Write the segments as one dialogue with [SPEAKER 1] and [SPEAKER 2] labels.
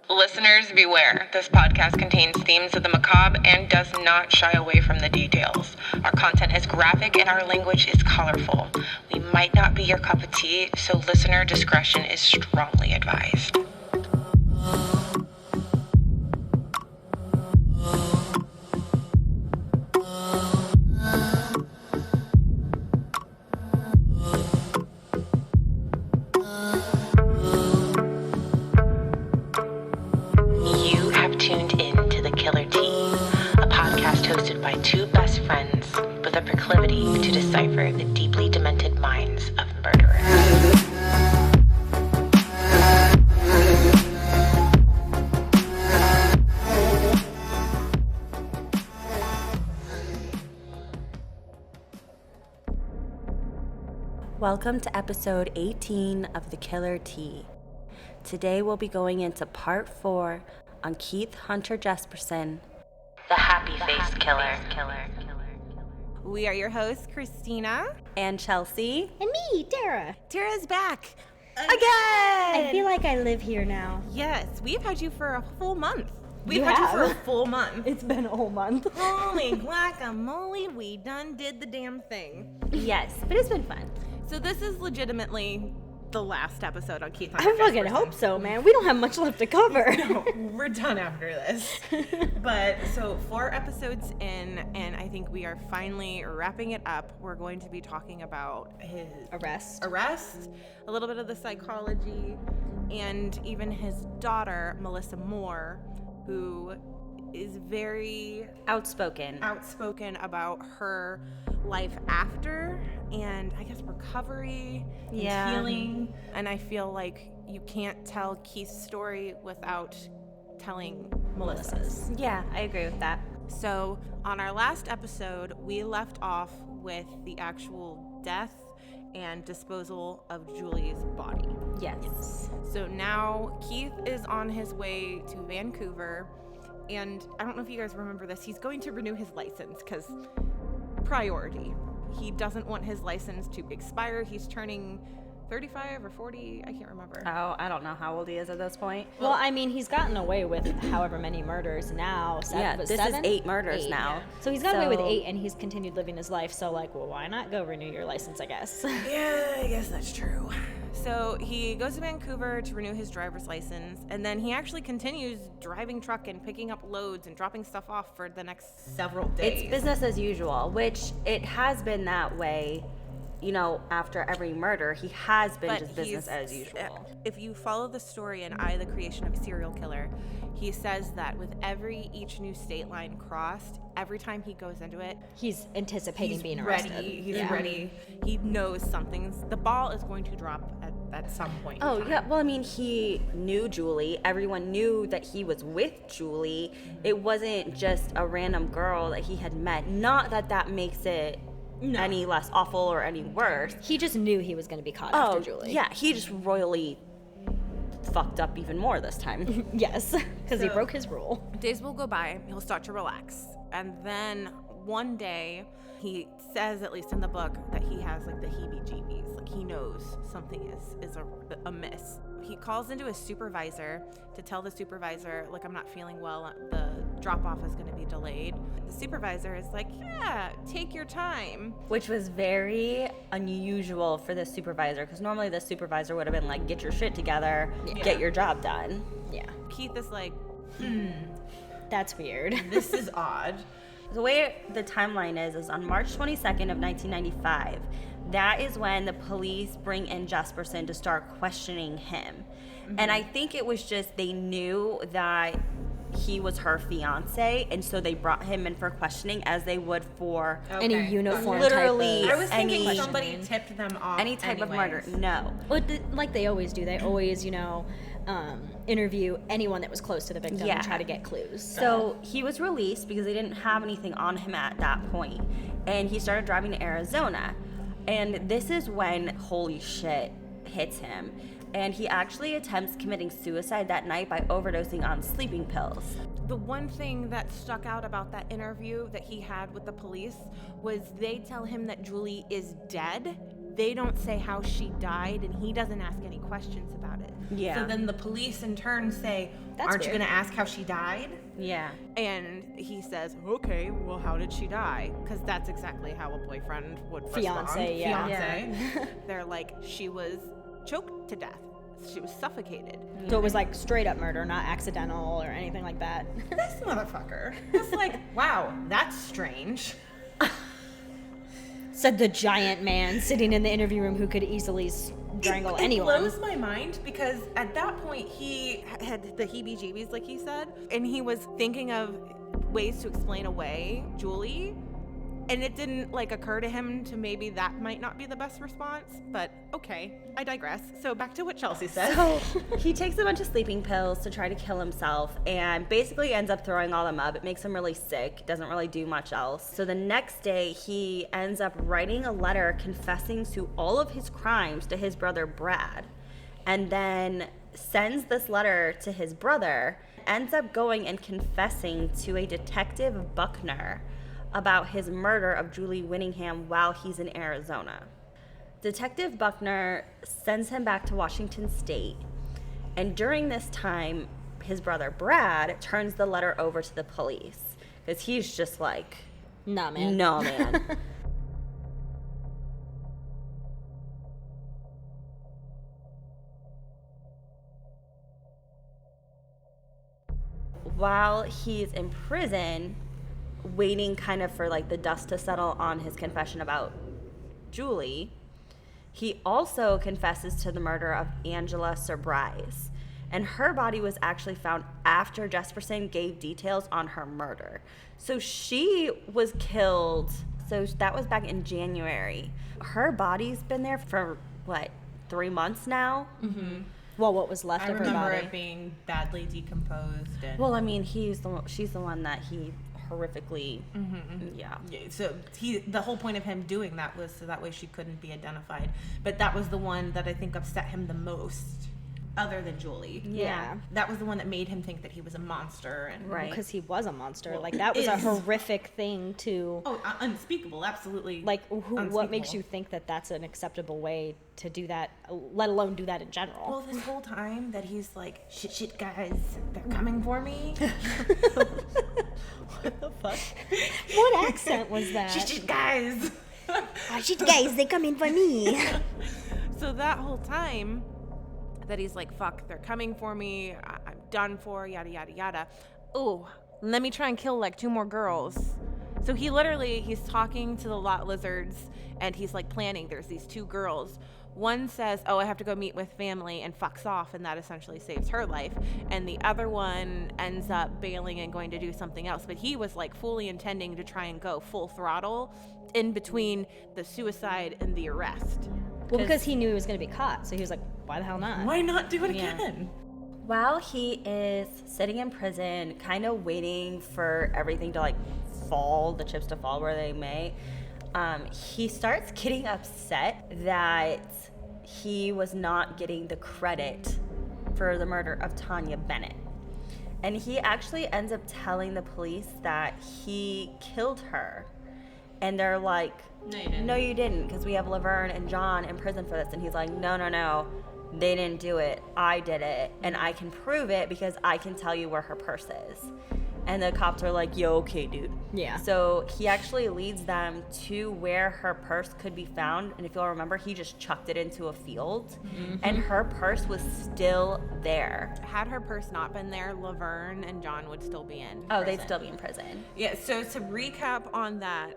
[SPEAKER 1] Listeners, beware. This podcast contains themes of the macabre and does not shy away from the details. Our content is graphic and our language is colorful. We might not be your cup of tea, so listener discretion is strongly advised. Two best friends with a proclivity to decipher the deeply demented minds of murderers. Welcome to episode 18 of The Killer Tea. Today we'll be going into part 4 on Keith Hunter Jesperson, the Happy Face Killer.
[SPEAKER 2] We are your hosts, Christina
[SPEAKER 1] and Chelsea.
[SPEAKER 3] And me, Tara.
[SPEAKER 2] Tara's back. Again!
[SPEAKER 3] I feel like I live here now.
[SPEAKER 2] Yes, we've had you for a full month. We've had you for a full month.
[SPEAKER 3] It's been a whole month.
[SPEAKER 2] Holy guacamole, we done did the damn thing.
[SPEAKER 3] Yes, but it's been fun.
[SPEAKER 2] So this is legitimately the last episode on Keith Hunter
[SPEAKER 3] I fucking hope so, man. We don't have much left to cover.
[SPEAKER 2] No, we're done after this. But so 4 episodes in, and I think we are finally wrapping it up. We're going to be talking about his arrest, a little bit of the psychology, and even his daughter, Melissa Moore, who is very outspoken about her life after, and I guess recovery and healing. And I feel like you can't tell Keith's story without telling Melissa's.
[SPEAKER 3] Yeah, I agree with that.
[SPEAKER 2] So on our last episode, we left off with the actual death and disposal of Julie's body.
[SPEAKER 3] Yes.
[SPEAKER 2] So now Keith is on his way to Vancouver, and I don't know if you guys remember this, he's going to renew his license because priority. He doesn't want his license to expire. He's turning 35 or 40, I can't remember.
[SPEAKER 1] Oh, I don't know how old he is at this point.
[SPEAKER 3] Well, I mean, he's gotten away with however many murders now.
[SPEAKER 1] This is 8 murders now.
[SPEAKER 3] Yeah. So he's gotten away with 8, and he's continued living his life. So, like, well, why not go renew your license, I guess?
[SPEAKER 2] Yeah, I guess that's true. So he goes to Vancouver to renew his driver's license, and then he actually continues driving truck and picking up loads and dropping stuff off for the next several days.
[SPEAKER 1] It's business as usual, which it has been that way. You know, after every murder, he has been just business as usual.
[SPEAKER 2] If you follow the story in I, the Creation of a Serial Killer, he says that with each new state line crossed, every time he goes into it,
[SPEAKER 3] he's anticipating being arrested.
[SPEAKER 2] He's ready. He knows the ball is going to drop at some point.
[SPEAKER 1] Oh, yeah. Well, I mean, he knew Julie. Everyone knew that he was with Julie. It wasn't just a random girl that he had met. Not that that makes it any less awful or any worse.
[SPEAKER 3] He just knew he was going to be caught after Julie.
[SPEAKER 1] Yeah, he just royally fucked up even more this time.
[SPEAKER 3] Yes, because he broke his rule.
[SPEAKER 2] Days will go by, he'll start to relax, and then one day he says, at least in the book, that he has like the heebie-jeebies, like he knows something is amiss. He calls into his supervisor to tell the supervisor, like, I'm not feeling well, the drop-off is going to be delayed. The supervisor is like, yeah, take your time.
[SPEAKER 1] Which was very unusual for the supervisor, because normally the supervisor would have been like, get your shit together, get your job done.
[SPEAKER 3] Yeah.
[SPEAKER 2] Keith is like,
[SPEAKER 3] that's weird.
[SPEAKER 2] This is odd.
[SPEAKER 1] The way the timeline is on March 22nd of 1995. That is when the police bring in Jesperson to start questioning him. Mm-hmm. And I think it was just they knew that he was her fiance, and so they brought him in for questioning as they would for
[SPEAKER 3] any uniform
[SPEAKER 1] literally
[SPEAKER 3] type of
[SPEAKER 2] I was thinking somebody tipped them off.
[SPEAKER 1] Any type of murder. No.
[SPEAKER 3] Well, like they always do. They always, interview anyone that was close to the victim and try to get clues.
[SPEAKER 1] So he was released because they didn't have anything on him at that point. And he started driving to Arizona. And this is when holy shit hits him. And he actually attempts committing suicide that night by overdosing on sleeping pills.
[SPEAKER 2] The one thing that stuck out about that interview that he had with the police was they tell him that Julie is dead they don't say how she died, and he doesn't ask any questions about it.
[SPEAKER 1] Yeah.
[SPEAKER 2] So then the police in turn say,
[SPEAKER 3] That's
[SPEAKER 2] aren't you
[SPEAKER 3] weird.
[SPEAKER 2] going to ask how she died?
[SPEAKER 1] Yeah.
[SPEAKER 2] And he says, okay, well, how did she die? Because that's exactly how a boyfriend would respond.
[SPEAKER 3] Fiancé, yeah.
[SPEAKER 2] Fiancé. They're like, she was choked to death. She was suffocated.
[SPEAKER 3] So it was like straight up murder, not accidental or anything like that.
[SPEAKER 2] This motherfucker. It's like, wow, that's strange.
[SPEAKER 3] Said the giant man sitting in the interview room who could easily strangle anyone.
[SPEAKER 2] It blows my mind because at that point he had the heebie-jeebies, like he said, and he was thinking of ways to explain away Julie, and it didn't like occur to him to maybe that might not be the best response, but okay, I digress. So back to what Chelsea said.
[SPEAKER 1] So he takes a bunch of sleeping pills to try to kill himself and basically ends up throwing all them up. It makes him really sick, doesn't really do much else. So the next day he ends up writing a letter confessing to all of his crimes to his brother Brad, and then sends this letter to his brother, ends up going and confessing to a detective Buckner about his murder of Julie Winningham while he's in Arizona. Detective Buckner sends him back to Washington State, and during this time, his brother Brad turns the letter over to the police because he's just like,
[SPEAKER 3] Nah, man.
[SPEAKER 1] no, man. While he's in prison, waiting kind of for like the dust to settle on his confession about Julie, he also confesses to the murder of Angela Surprise, and her body was actually found after Jesperson gave details on her murder. So she was killed, so that was back in January. Her body's been there for what, 3 months now?
[SPEAKER 2] Mm-hmm.
[SPEAKER 3] Well, what was left
[SPEAKER 2] I
[SPEAKER 3] of her
[SPEAKER 2] remember
[SPEAKER 3] body?
[SPEAKER 2] it being badly decomposed. And
[SPEAKER 1] Well, I mean, she's the one that he horrifically, yeah.
[SPEAKER 2] Yeah, so the whole point of him doing that was so that way she couldn't be identified. But that was the one that I think upset him the most, other than Julie.
[SPEAKER 3] Yeah.
[SPEAKER 2] That was the one that made him think that he was a monster. And
[SPEAKER 1] Right.
[SPEAKER 3] Because he was a monster.
[SPEAKER 2] Well,
[SPEAKER 3] Like, that was a
[SPEAKER 2] is.
[SPEAKER 3] horrific thing to...
[SPEAKER 2] Oh, unspeakable, absolutely.
[SPEAKER 3] Like, what makes
[SPEAKER 2] unspeakable.
[SPEAKER 3] you think that that's an acceptable way to do that, let alone do that in general?
[SPEAKER 2] Well, this whole time that he's like, shit, guys, they're coming for me.
[SPEAKER 3] What the fuck? What accent was that?
[SPEAKER 2] Shit, guys.
[SPEAKER 3] Oh, shit, guys, they coming for me.
[SPEAKER 2] So that whole time that he's like, fuck, they're coming for me, I'm done for, yada, yada, yada. Oh, let me try and kill like 2 more girls. So he's talking to the lot lizards, and he's like planning, there's these 2 girls. One says, oh, I have to go meet with family, and fucks off, and that essentially saves her life. And the other one ends up bailing and going to do something else. But he was like fully intending to try and go full throttle in between the suicide and the arrest.
[SPEAKER 3] Well, because he knew he was going to be caught, so he was like, why the hell not?
[SPEAKER 2] Why not do it
[SPEAKER 1] Yeah.
[SPEAKER 2] again?
[SPEAKER 1] While he is sitting in prison, kind of waiting for everything to like fall, the chips to fall where they may, he starts getting upset that he was not getting the credit for the murder of Tanya Bennett. And he actually ends up telling the police that he killed her. And they're like,
[SPEAKER 2] No, you didn't.
[SPEAKER 1] no, you didn't, because we have Laverne and John in prison for this. And he's like, no, they didn't do it. I did it. And I can prove it because I can tell you where her purse is. And the cops are like, yo, okay, dude.
[SPEAKER 3] Yeah.
[SPEAKER 1] So he actually leads them to where her purse could be found. And if you'll remember, he just chucked it into a field. And her purse was still there.
[SPEAKER 2] Had her purse not been there, Laverne and John would still be in
[SPEAKER 1] Oh,
[SPEAKER 2] prison.
[SPEAKER 1] they'd still be in prison.
[SPEAKER 2] Yeah, so to recap on that,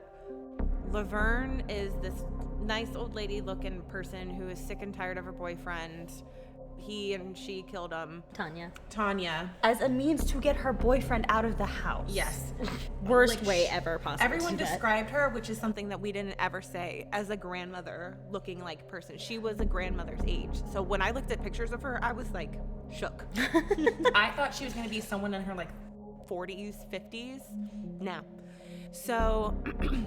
[SPEAKER 2] Laverne is this nice old lady looking person who is sick and tired of her boyfriend. He and she killed him. Tanya.
[SPEAKER 1] As a means to get her boyfriend out of the house.
[SPEAKER 2] Yes.
[SPEAKER 3] Worst
[SPEAKER 2] Like,
[SPEAKER 3] way ever possible.
[SPEAKER 2] Everyone
[SPEAKER 3] to do that.
[SPEAKER 2] described her, which is something that we didn't ever say, as a grandmother looking like person. She was a grandmother's age. So when I looked at pictures of her, I was like shook. I thought she was going to be someone in her like 40s, 50s. No. So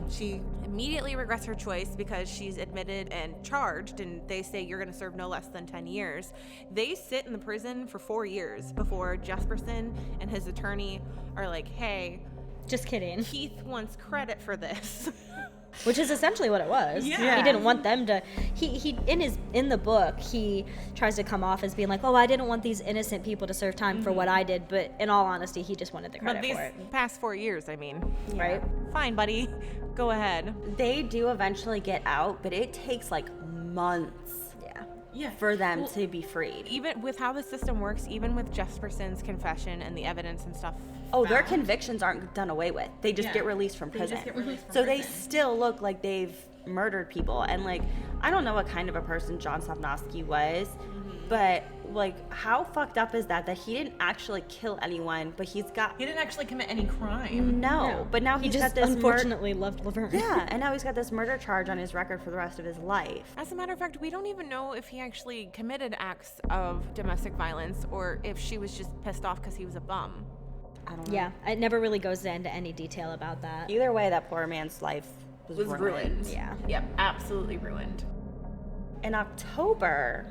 [SPEAKER 2] she immediately regrets her choice because she's admitted and charged, and they say you're going to serve no less than 10 years. They sit in the prison for 4 years before Jesperson and his attorney are like, hey,
[SPEAKER 3] Just kidding.
[SPEAKER 2] Keith wants credit for this.
[SPEAKER 3] Which is essentially what it was.
[SPEAKER 2] Yeah.
[SPEAKER 3] He didn't want them to. He in the book he tries to come off as being like, oh, I didn't want these innocent people to serve time for what I did, but in all honesty, he just wanted the credit for it.
[SPEAKER 2] But these past 4 years, I mean,
[SPEAKER 3] Right?
[SPEAKER 2] fine, buddy, go ahead.
[SPEAKER 1] They do eventually get out, but it takes like months for them to be freed.
[SPEAKER 2] Even with how the system works, even with Jesperson's confession and the evidence and stuff.
[SPEAKER 1] Oh, their convictions aren't done away with. They just get released from prison. So they still look like they've murdered people. And like, I don't know what kind of a person John Sosnowski was, but like, how fucked up is that he didn't actually kill anyone, but he didn't actually commit any crime. No, but now
[SPEAKER 3] He
[SPEAKER 1] he's
[SPEAKER 3] just
[SPEAKER 1] got this
[SPEAKER 3] unfortunately loved Laverne.
[SPEAKER 1] Yeah, and now he's got this murder charge on his record for the rest of his life.
[SPEAKER 2] As a matter of fact, we don't even know if he actually committed acts of domestic violence or if she was just pissed off because he was a bum.
[SPEAKER 1] I don't know.
[SPEAKER 3] Yeah, it never really goes into any detail about that.
[SPEAKER 1] Either way, that poor man's life was ruined.
[SPEAKER 3] Yeah.
[SPEAKER 2] Yep, absolutely ruined.
[SPEAKER 1] In October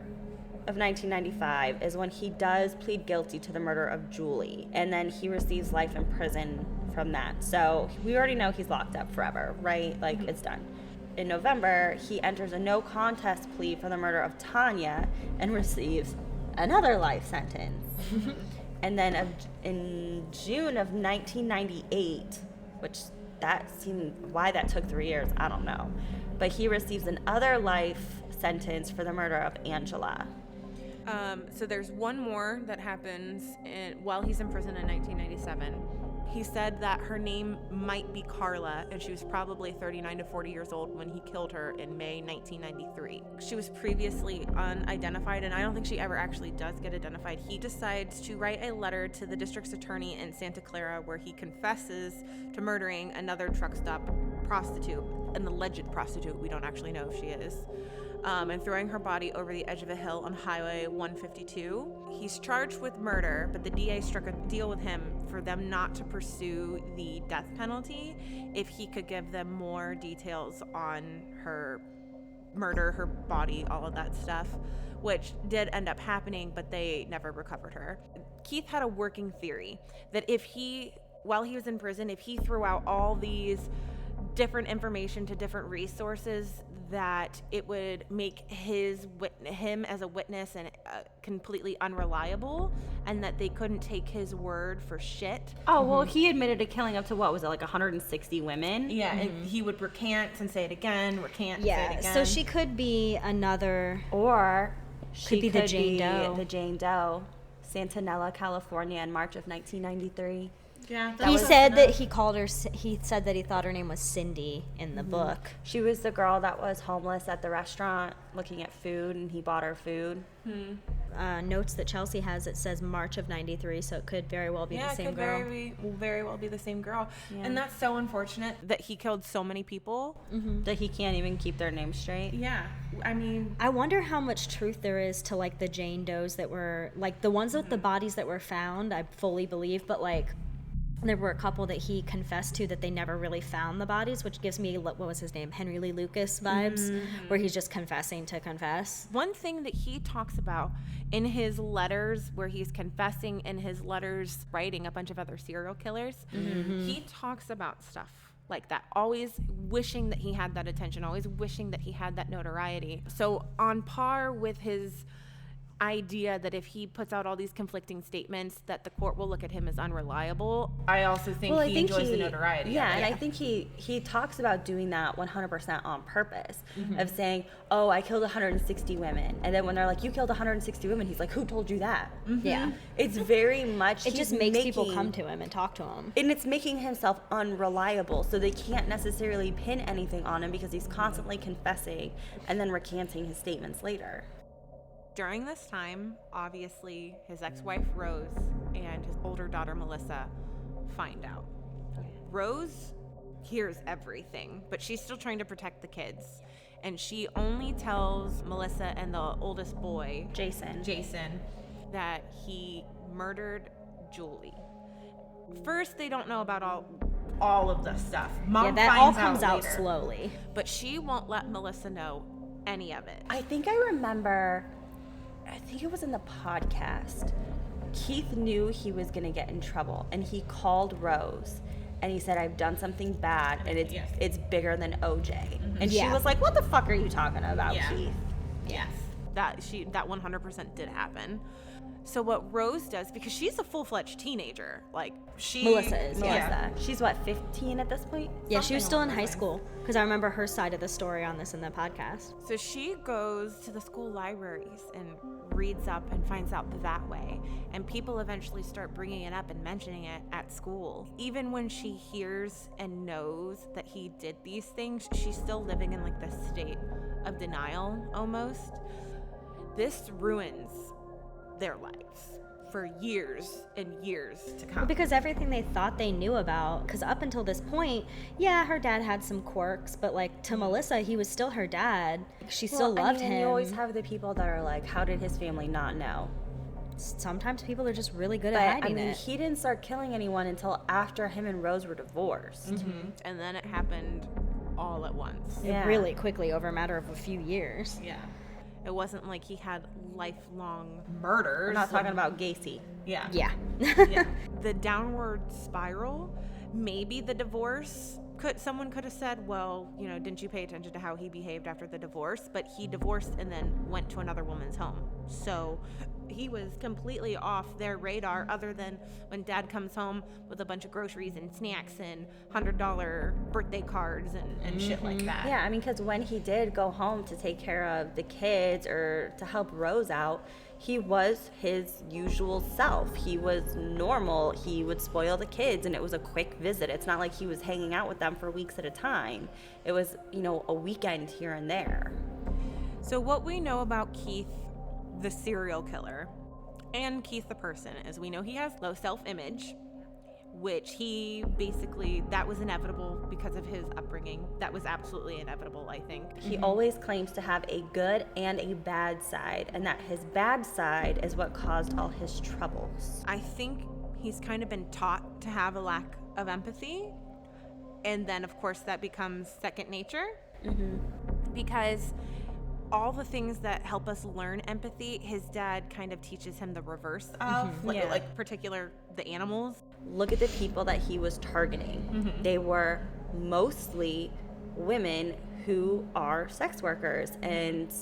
[SPEAKER 1] of 1995 is when he does plead guilty to the murder of Julie, and then he receives life in prison from that. So we already know he's locked up forever, right? Like, it's done. In November, he enters a no contest plea for the murder of Tanya and receives another life sentence. And then in June of 1998, which why that took 3 years, I don't know. But he receives another life sentence for the murder of Angela.
[SPEAKER 2] So there's one more that happens while he's in prison in 1997. He said that her name might be Carla, and she was probably 39 to 40 years old when he killed her in May 1993. She was previously unidentified, and I don't think she ever actually does get identified. He decides to write a letter to the district's attorney in Santa Clara where he confesses to murdering another truck stop prostitute, an alleged prostitute. We don't actually know if she is. And throwing her body over the edge of a hill on Highway 152. He's charged with murder, but the DA struck a deal with him for them not to pursue the death penalty if he could give them more details on her murder, her body, all of that stuff, which did end up happening, but they never recovered her. Keith had a working theory that while he was in prison, if he threw out all these different information to different resources, that it would make him as a witness and completely unreliable, and that they couldn't take his word for shit.
[SPEAKER 1] Oh, well, he admitted to killing up to, what was it, like 160 women?
[SPEAKER 2] Yeah, and he would recant and say it again, say it again.
[SPEAKER 3] So she could be another,
[SPEAKER 1] Or she
[SPEAKER 3] could be the Jane Doe.
[SPEAKER 1] The Jane Doe, Santanella, California, in March of 1993.
[SPEAKER 2] Yeah,
[SPEAKER 3] he said that he said that he thought her name was Cindy in the book.
[SPEAKER 1] She was the girl that was homeless at the restaurant looking at food, and he bought her food.
[SPEAKER 3] Notes that Chelsea has, it says March of 93, so it could very well be the same girl.
[SPEAKER 2] Very well be the same girl. Yeah. And that's so unfortunate that he killed so many people.
[SPEAKER 1] That he can't even keep their names straight.
[SPEAKER 2] Yeah, I mean,
[SPEAKER 3] I wonder how much truth there is to like the Jane Does that were like the ones with the bodies that were found. I fully believe, but like, there were a couple that he confessed to that they never really found the bodies, which gives me, what was his name, Henry Lee Lucas vibes, where he's just confessing to confess.
[SPEAKER 2] One thing that he talks about in his letters, where he's confessing in his letters, writing a bunch of other serial killers, he talks about stuff like that, always wishing that he had that attention, always wishing that he had that notoriety. So on par with his idea that if he puts out all these conflicting statements that the court will look at him as unreliable, I also think he enjoys the notoriety.
[SPEAKER 1] Yeah, and I think he talks about doing that 100% on purpose, of saying, oh, I killed 160 women, and then when they're like, you killed 160 women, he's like, who told you that?
[SPEAKER 3] Yeah,
[SPEAKER 1] it's very much,
[SPEAKER 3] it just makes people come to him and talk to him,
[SPEAKER 1] and it's making himself unreliable, so they can't necessarily pin anything on him because he's constantly confessing and then recanting his statements later.
[SPEAKER 2] During this time, obviously, his ex-wife Rose and his older daughter Melissa find out. Rose hears everything, but she's still trying to protect the kids. And she only tells Melissa and the oldest boy, Jason, that he murdered Julie. First, they don't know about all of the stuff. Mom
[SPEAKER 3] that
[SPEAKER 2] finds
[SPEAKER 3] all comes out
[SPEAKER 2] later,
[SPEAKER 3] slowly.
[SPEAKER 2] But she won't let Melissa know any of it.
[SPEAKER 1] I think I remember, I think it was in the podcast, Keith knew he was going to get in trouble, and he called Rose and he said, I've done something bad, and it's bigger than OJ.
[SPEAKER 2] Mm-hmm.
[SPEAKER 1] And she was like, what the fuck are you talking about, Keith?
[SPEAKER 2] Yes. That 100% did happen. So what Rose does, because she's a full-fledged teenager, like
[SPEAKER 3] Melissa is.
[SPEAKER 1] Melissa. She's what, 15 at this point?
[SPEAKER 3] Yeah, she was still in high school, because I remember her side of the story on this in the podcast.
[SPEAKER 2] So she goes to the school libraries and reads up and finds out that way. And people eventually start bringing it up and mentioning it at school. Even when she hears and knows that he did these things, she's still living in like this state of denial almost. This ruins their lives for years and years to come.
[SPEAKER 3] Well, because everything they thought they knew about, because up until this point, yeah, her dad had some quirks, but like to Melissa, he was still her dad. She still loved him.
[SPEAKER 1] And you always have the people that are like, how did his family not know?
[SPEAKER 3] Sometimes people are just really good
[SPEAKER 1] But,
[SPEAKER 3] at hiding it.
[SPEAKER 1] he didn't start killing anyone until after him and Rose were divorced.
[SPEAKER 2] Mm-hmm. And then it happened all at once.
[SPEAKER 3] Really quickly over a matter of a few years.
[SPEAKER 2] Yeah. It wasn't like he had lifelong murders.
[SPEAKER 1] We're not talking about Gacy.
[SPEAKER 2] Yeah.
[SPEAKER 3] Yeah.
[SPEAKER 2] Yeah. The downward spiral, maybe the divorce, someone could have said, well, you know, didn't you pay attention to how he behaved after the divorce? But he divorced and then went to another woman's home. So he was completely off their radar, other than when dad comes home with a bunch of groceries and snacks and $100 birthday cards and shit like that.
[SPEAKER 1] Yeah, I mean, because when he did go home to take care of the kids or to help Rose out, he was his usual self. He was normal. He would spoil the kids, and it was a quick visit. It's not like he was hanging out with them for weeks at a time. It was, you know, a weekend here and there.
[SPEAKER 2] So what we know about Keith, the serial killer, and Keith the person, is we know he has low self-image, which he basically, that was inevitable because of his upbringing. That was absolutely inevitable, I think.
[SPEAKER 1] He always claims to have a good and a bad side, and that his bad side is what caused all his troubles.
[SPEAKER 2] I think he's kind of been taught to have a lack of empathy, and then of course that becomes second nature, because all the things that help us learn empathy, his dad kind of teaches him the reverse of, like particular the animals.
[SPEAKER 1] Look at the people that he was targeting. They were mostly women who are sex workers, and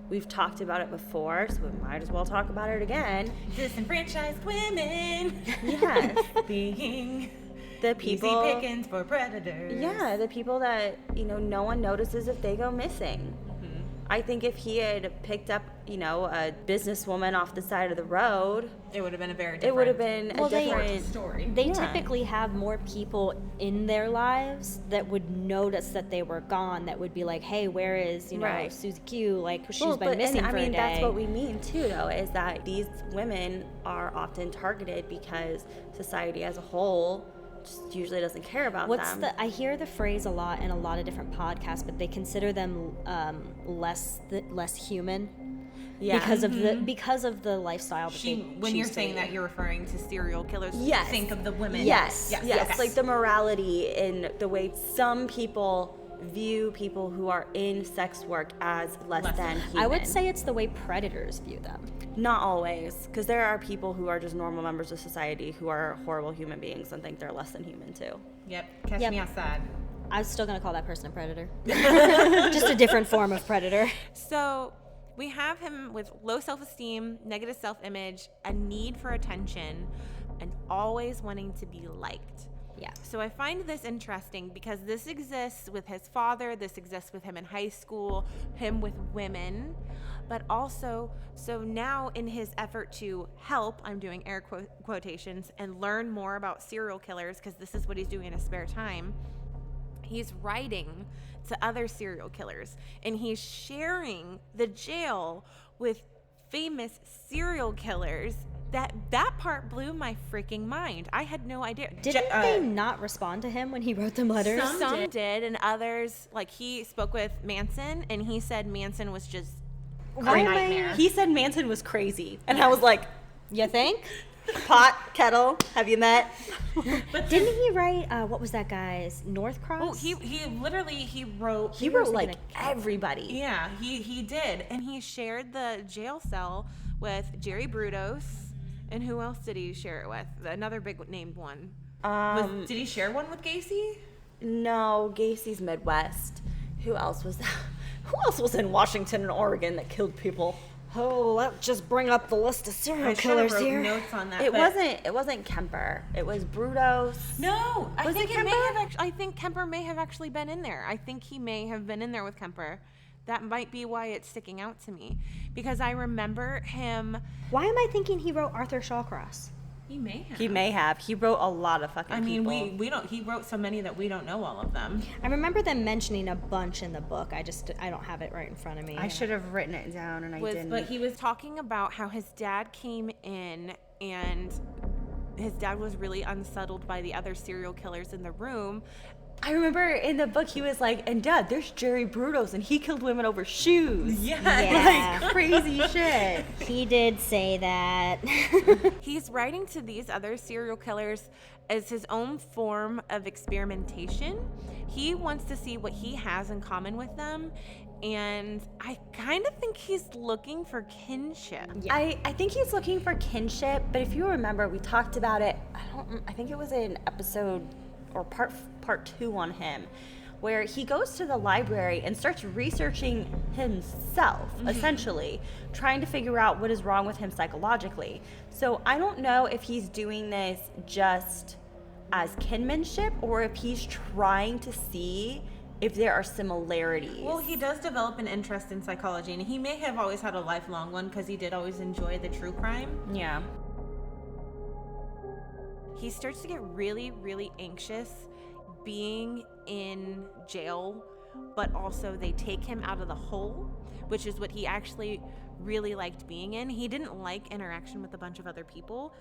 [SPEAKER 1] we've talked about it before, so we might as well talk about it again.
[SPEAKER 2] Disenfranchised women.
[SPEAKER 1] Yes.
[SPEAKER 2] Being
[SPEAKER 1] The people,
[SPEAKER 2] easy pickings for predators.
[SPEAKER 1] yeah, the people that, you know, no one notices if they go missing. I think if he had picked up, you know, a businesswoman off the side of the road,
[SPEAKER 2] it would have been a very different,
[SPEAKER 1] it would have been a different
[SPEAKER 2] story.
[SPEAKER 3] They typically have more people in their lives that would notice that they were gone, that would be like, hey, where is, you know, Susie Q? Like, she's been missing for a day.
[SPEAKER 1] That's what we mean, too, though, is that these women are often targeted because society as a whole just usually doesn't care about them.
[SPEAKER 3] I hear the phrase a lot in a lot of different podcasts, but they consider them less human. Yeah. Because of the lifestyle that they
[SPEAKER 2] when you're
[SPEAKER 3] choose
[SPEAKER 2] saying that, you're referring to serial killers.
[SPEAKER 1] Yes.
[SPEAKER 2] Think of the women.
[SPEAKER 1] Yes.
[SPEAKER 2] Okay.
[SPEAKER 1] Like the morality in the way some people view people who are in sex work as less than human.
[SPEAKER 3] I would say it's the way predators view them.
[SPEAKER 1] Not always, because there are people who are just normal members of society who are horrible human beings and think they're less than human too.
[SPEAKER 2] Yep. Catch me outside.
[SPEAKER 3] I was still going to call that person a predator. Just a different form of predator.
[SPEAKER 2] So we have him with low self-esteem, negative self-image, a need for attention, and always wanting to be liked.
[SPEAKER 3] Yeah.
[SPEAKER 2] So I find this interesting because this exists with his father, this exists with him in high school, him with women, but also, so now in his effort to help, I'm doing air quotations, and learn more about serial killers, because this is what he's doing in his spare time, he's writing to other serial killers, and he's sharing the jail with famous serial killers. That part blew my freaking mind. I had no idea.
[SPEAKER 3] Didn't they not respond to him when he wrote them letters?
[SPEAKER 2] Some did, and others, like he spoke with Manson, and he said Manson was just a nightmare.
[SPEAKER 1] He said Manson was crazy, and I was like,
[SPEAKER 3] you think?
[SPEAKER 1] Pot, kettle, have you met?
[SPEAKER 3] But didn't he write, what was that guy's, North Cross?
[SPEAKER 2] Oh, he literally wrote
[SPEAKER 1] like everybody.
[SPEAKER 2] Yeah, he did, and he shared the jail cell with Jerry Brudos. And who else did he share it with? Another big named one. Did he share one with Gacy?
[SPEAKER 1] No, Gacy's Midwest. Who else was that? Who else was in Washington and Oregon that killed people?
[SPEAKER 3] Oh, let's just bring up the list of serial
[SPEAKER 2] I
[SPEAKER 3] killers
[SPEAKER 2] wrote
[SPEAKER 3] here.
[SPEAKER 2] notes on that.
[SPEAKER 1] It wasn't Kemper. It was Brudos.
[SPEAKER 2] No, I
[SPEAKER 1] Was
[SPEAKER 2] think
[SPEAKER 1] it
[SPEAKER 2] it may
[SPEAKER 1] Kemper?
[SPEAKER 2] have. I think Kemper may have actually been in there. I think he may have been in there with Kemper. That might be why it's sticking out to me, because I remember him.
[SPEAKER 3] Why am I thinking he wrote Arthur Shawcross?
[SPEAKER 2] He may have.
[SPEAKER 1] He may have. He wrote a lot of fucking
[SPEAKER 2] I mean,
[SPEAKER 1] people.
[SPEAKER 2] we don't. He wrote so many that we don't know all of them.
[SPEAKER 3] I remember them mentioning a bunch in the book. I don't have it right in front of me.
[SPEAKER 1] I should have written it down and I didn't.
[SPEAKER 2] But he was talking about how his dad came in and his dad was really unsettled by the other serial killers in the room.
[SPEAKER 1] I remember in the book he was like, and Dad, there's Jerry Brudos and he killed women over shoes.
[SPEAKER 3] Yeah.
[SPEAKER 1] Like crazy shit.
[SPEAKER 3] He did say that.
[SPEAKER 2] He's writing to these other serial killers as his own form of experimentation. He wants to see what he has in common with them. And I kind of think he's looking for kinship.
[SPEAKER 3] Yeah.
[SPEAKER 1] I think he's looking for kinship, but if you remember, we talked about it. I think it was in episode or part 2 on him, where he goes to the library and starts researching himself, essentially, trying to figure out what is wrong with him psychologically. So I don't know if he's doing this just as kinship or if he's trying to see if there are similarities.
[SPEAKER 2] Well, he does develop an interest in psychology, and he may have always had a lifelong one because he did always enjoy the true crime.
[SPEAKER 1] Yeah.
[SPEAKER 2] He starts to get really, really anxious being in jail, but also they take him out of the hole, which is what he actually really liked being in. He didn't like interaction with a bunch of other people.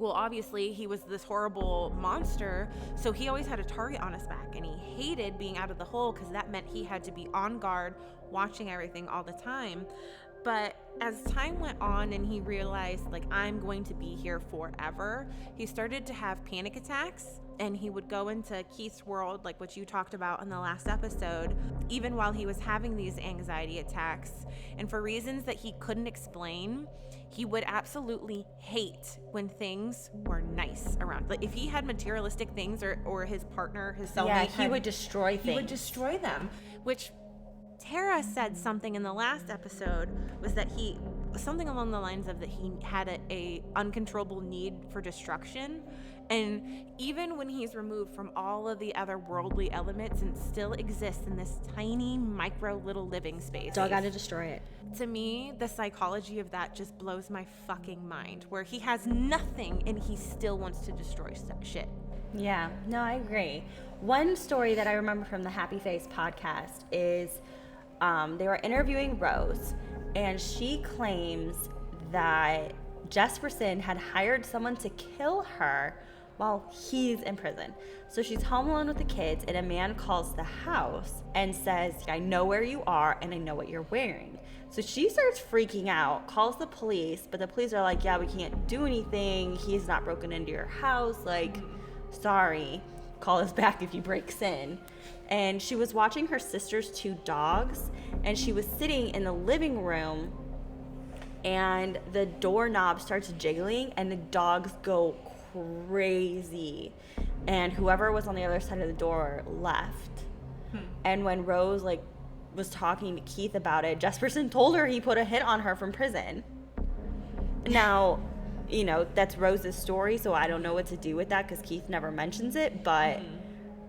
[SPEAKER 2] Obviously, he was this horrible monster, so he always had a target on his back, and he hated being out of the hole because that meant he had to be on guard, watching everything all the time. But as time went on and he realized, like, I'm going to be here forever, he started to have panic attacks, and he would go into Keith's world, like what you talked about in the last episode, even while he was having these anxiety attacks. And for reasons that he couldn't explain, he would absolutely hate when things were nice around. Like, if he had materialistic things or his partner, his cellmate,
[SPEAKER 1] he would destroy things.
[SPEAKER 2] He would destroy them, which Tara said something in the last episode was that something along the lines of that he had a uncontrollable need for destruction. And even when he's removed from all of the other worldly elements and still exists in this tiny micro little living space.
[SPEAKER 3] Still gotta destroy it.
[SPEAKER 2] To me, the psychology of that just blows my fucking mind, where he has nothing and he still wants to destroy shit.
[SPEAKER 1] Yeah, no, I agree. One story that I remember from the Happy Face podcast is they were interviewing Rose, and she claims that Jesperson had hired someone to kill her while he's in prison. So she's home alone with the kids, and a man calls the house and says, I know where you are and I know what you're wearing. So she starts freaking out, calls the police, but the police are like, yeah, we can't do anything. He's not broken into your house. Like, sorry, call us back if he breaks in. And she was watching her sister's 2 dogs, and she was sitting in the living room, and the doorknob starts jiggling, and the dogs go crazy. And whoever was on the other side of the door left. And when Rose was talking to Keith about it, Jesperson told her he put a hit on her from prison. Now, that's Rose's story, so I don't know what to do with that because Keith never mentions it, but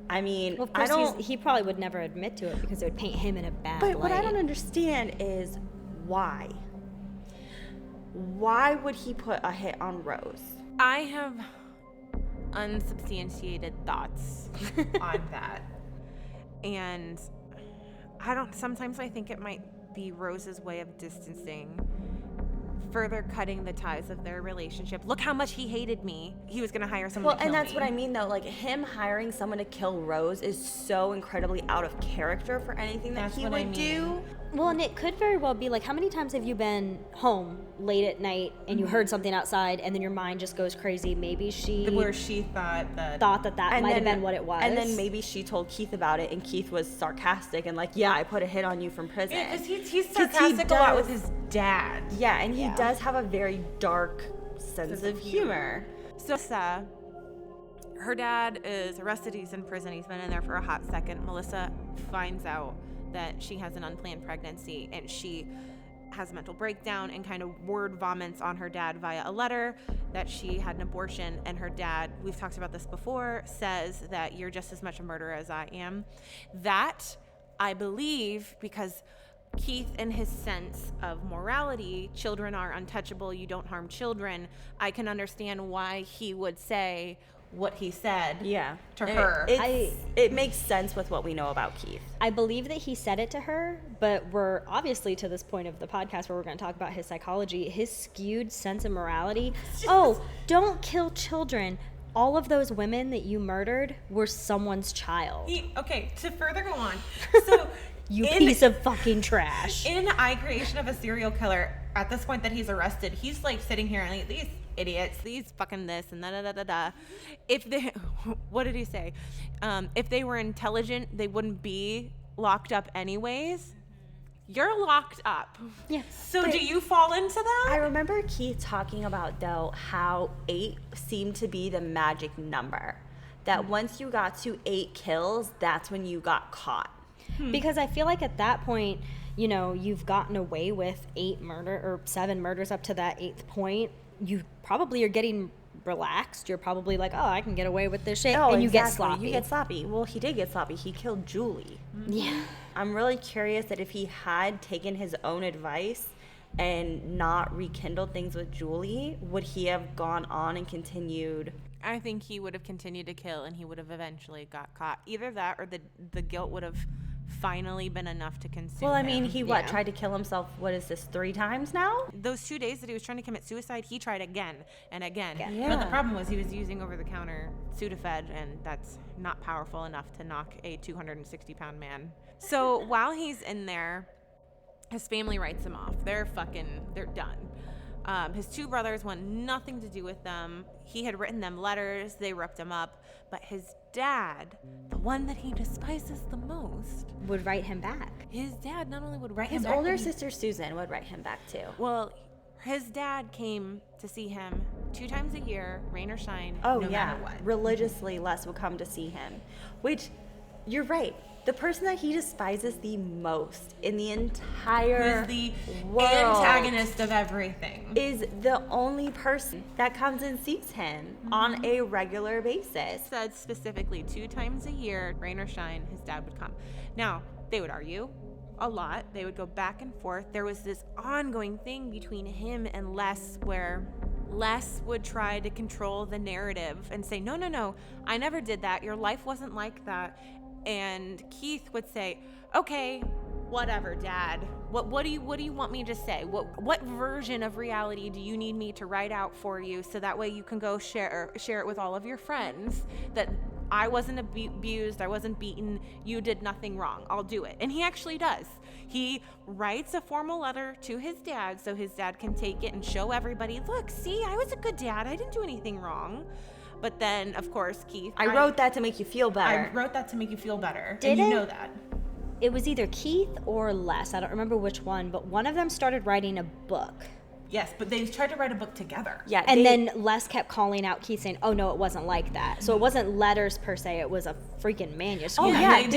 [SPEAKER 1] I mean,
[SPEAKER 3] Well, of course, he probably would never admit to it because it would paint him in a bad light.
[SPEAKER 1] But what I don't understand is why? Why would he put a hit on Rose?
[SPEAKER 2] I have unsubstantiated thoughts on that. And sometimes I think it might be Rose's way of distancing, further cutting the ties of their relationship. Look how much he hated me. He was going to hire someone to kill me.
[SPEAKER 1] Well, and that's what I mean, though. Like, him hiring someone to kill Rose is so incredibly out of character for anything that he would do.
[SPEAKER 3] Well, and it could very well be like, how many times have you been home late at night and you heard something outside and then your mind just goes crazy? Maybe she
[SPEAKER 2] thought that
[SPEAKER 3] might have been what it was.
[SPEAKER 1] And then maybe she told Keith about it, and Keith was sarcastic and like, yeah, I put a hit on you from prison.
[SPEAKER 2] Yeah, because he's sarcastic a lot with his dad.
[SPEAKER 1] Yeah, and he does have a very dark sense of humor.
[SPEAKER 2] So Her dad is arrested. He's in prison. He's been in there for a hot second. Melissa finds out that she has an unplanned pregnancy, and she has a mental breakdown and kind of word vomits on her dad via a letter that she had an abortion. And her dad, we've talked about this before, says that you're just as much a murderer as I am. That, I believe, because Keith, in his sense of morality, children are untouchable, you don't harm children, I can understand why he would say what he said to her.
[SPEAKER 1] It makes sense with what we know about Keith.
[SPEAKER 3] I believe that he said it to her, but we're obviously to this point of the podcast where we're going to talk about his psychology, his skewed sense of morality. Oh, don't kill children. All of those women that you murdered were someone's child.
[SPEAKER 2] Okay, to further go on. So
[SPEAKER 3] you piece of fucking trash.
[SPEAKER 2] In I Creation of a Serial Killer, at this point that he's arrested, he's like sitting here and like, these idiots, these fucking this and da. If they, what did he say? If they were intelligent, they wouldn't be locked up anyways. You're locked up.
[SPEAKER 3] Yeah.
[SPEAKER 2] So do you fall into that?
[SPEAKER 1] I remember Keith talking about, though, how 8 seemed to be the magic number. That once you got to 8 kills, that's when you got caught.
[SPEAKER 3] Because I feel like at that point, you know, you've gotten away with 7 murders up to that 8th point. You probably are getting relaxed. You're probably like, oh, I can get away with this shit.
[SPEAKER 1] Oh,
[SPEAKER 3] and you get
[SPEAKER 1] exactly.
[SPEAKER 3] sloppy.
[SPEAKER 1] You get sloppy. Well, he did get sloppy. He killed Julie.
[SPEAKER 3] Yeah.
[SPEAKER 1] I'm really curious that if he had taken his own advice and not rekindled things with Julie, would he have gone on and continued?
[SPEAKER 2] I think he would have continued to kill, and he would have eventually got caught. Either that or the guilt would have finally been enough to consume
[SPEAKER 1] Well, I mean,
[SPEAKER 2] him.
[SPEAKER 1] he tried to kill himself, what is this, 3 times now?
[SPEAKER 2] Those 2 days that he was trying to commit suicide, he tried again and again.
[SPEAKER 1] Yeah.
[SPEAKER 2] But the problem was he was using over-the-counter Sudafed, and that's not powerful enough to knock a 260-pound man. So while he's in there, his family writes him off. They're done. His 2 brothers want nothing to do with them. He had written them letters. They ripped him up. But his dad, the one that he despises the most,
[SPEAKER 3] Would write him back.
[SPEAKER 2] his dad not only would write him
[SPEAKER 1] His
[SPEAKER 2] back,
[SPEAKER 1] older
[SPEAKER 2] but he-
[SPEAKER 1] sister, Susan, would write him back, too.
[SPEAKER 2] well, his dad came to see him 2 times a year, rain or shine,
[SPEAKER 1] Oh,
[SPEAKER 2] no
[SPEAKER 1] yeah.
[SPEAKER 2] matter what.
[SPEAKER 1] Religiously, Les would come to see him. Which, you're right. The person that he despises the most in the entire
[SPEAKER 2] Who's the
[SPEAKER 1] world
[SPEAKER 2] antagonist of everything.
[SPEAKER 1] is the only person that comes and sees him on a regular basis.
[SPEAKER 2] Said specifically 2 times a year, rain or shine, his dad would come. Now, they would argue a lot. They would go back and forth. There was this ongoing thing between him and Les where Les would try to control the narrative and say, no, I never did that. Your life wasn't like that. And Keith would say, okay, whatever, Dad. What do you want me to say? What version of reality do you need me to write out for you so that way you can go share it with all of your friends that I wasn't abused, I wasn't beaten, you did nothing wrong. I'll do it. And he actually does. He writes a formal letter to his dad so his dad can take it and show everybody, look, see, I was a good dad. I didn't do anything wrong. But then, of course, Keith.
[SPEAKER 1] I wrote that to make you feel better.
[SPEAKER 2] I wrote that to make you feel better.
[SPEAKER 3] Did
[SPEAKER 2] and you
[SPEAKER 3] it?
[SPEAKER 2] know that.
[SPEAKER 3] It was either Keith or Les. I don't remember which one, but one of them started writing a book.
[SPEAKER 2] Yes, but they tried to write a book together.
[SPEAKER 1] Yeah,
[SPEAKER 3] And then Les kept calling out Keith saying, oh, no, it wasn't like that. So it wasn't letters per se. It was a freaking manuscript.
[SPEAKER 1] Oh, yeah.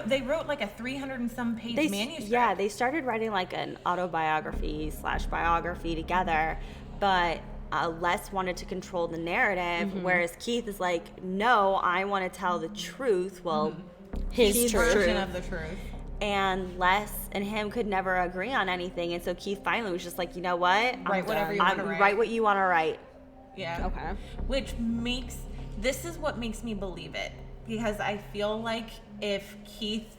[SPEAKER 2] They wrote like a 300 and some page manuscript.
[SPEAKER 1] Yeah, they started writing like an autobiography / biography together, but Les wanted to control the narrative, whereas Keith is like, no, I want to tell the truth. Well,
[SPEAKER 3] His truth.
[SPEAKER 2] version of the truth.
[SPEAKER 1] And Les and him could never agree on anything, and so Keith finally was just like, you know what?
[SPEAKER 2] Write whatever you want to write.
[SPEAKER 1] Write what you want to write.
[SPEAKER 2] Yeah.
[SPEAKER 3] Okay.
[SPEAKER 2] This is what makes me believe it, because I feel like if Keith,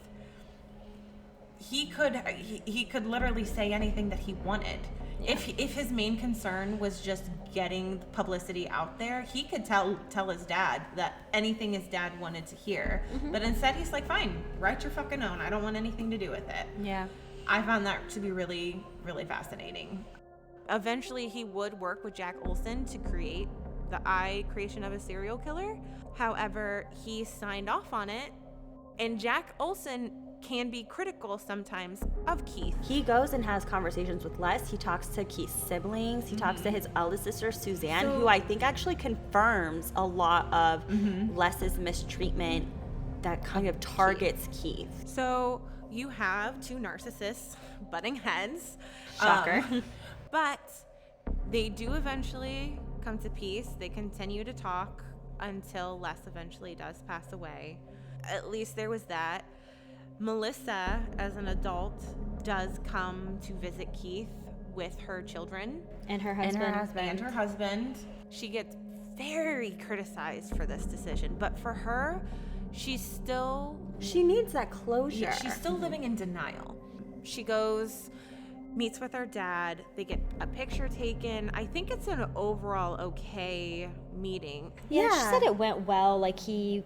[SPEAKER 2] he could literally say anything that he wanted. Yeah. If his main concern was just getting publicity out there, he could tell his dad that anything his dad wanted to hear. But instead he's like, fine, write your fucking own. I don't want anything to do with it.
[SPEAKER 1] Yeah.
[SPEAKER 2] I found that to be really, really fascinating. Eventually he would work with Jack Olson to create the I Creation of a Serial Killer. However, he signed off on it, and Jack Olson can be critical sometimes of Keith.
[SPEAKER 1] He goes and has conversations with Les. He talks to Keith's siblings. He talks to his eldest sister, Suzanne, who I think actually confirms a lot of Les's mistreatment that kind of targets Keith.
[SPEAKER 2] So you have two narcissists butting heads.
[SPEAKER 1] Shocker.
[SPEAKER 2] But they do eventually come to peace. They continue to talk until Les eventually does pass away. At least there was that. Melissa, as an adult, does come to visit Keith with her children.
[SPEAKER 3] And her husband.
[SPEAKER 2] She gets very criticized for this decision, but for her, she
[SPEAKER 1] needs that closure.
[SPEAKER 2] Yeah, she's still living in denial. She goes, meets with her dad. They get a picture taken. I think it's an overall okay meeting.
[SPEAKER 3] Yeah, she said it went well. Like I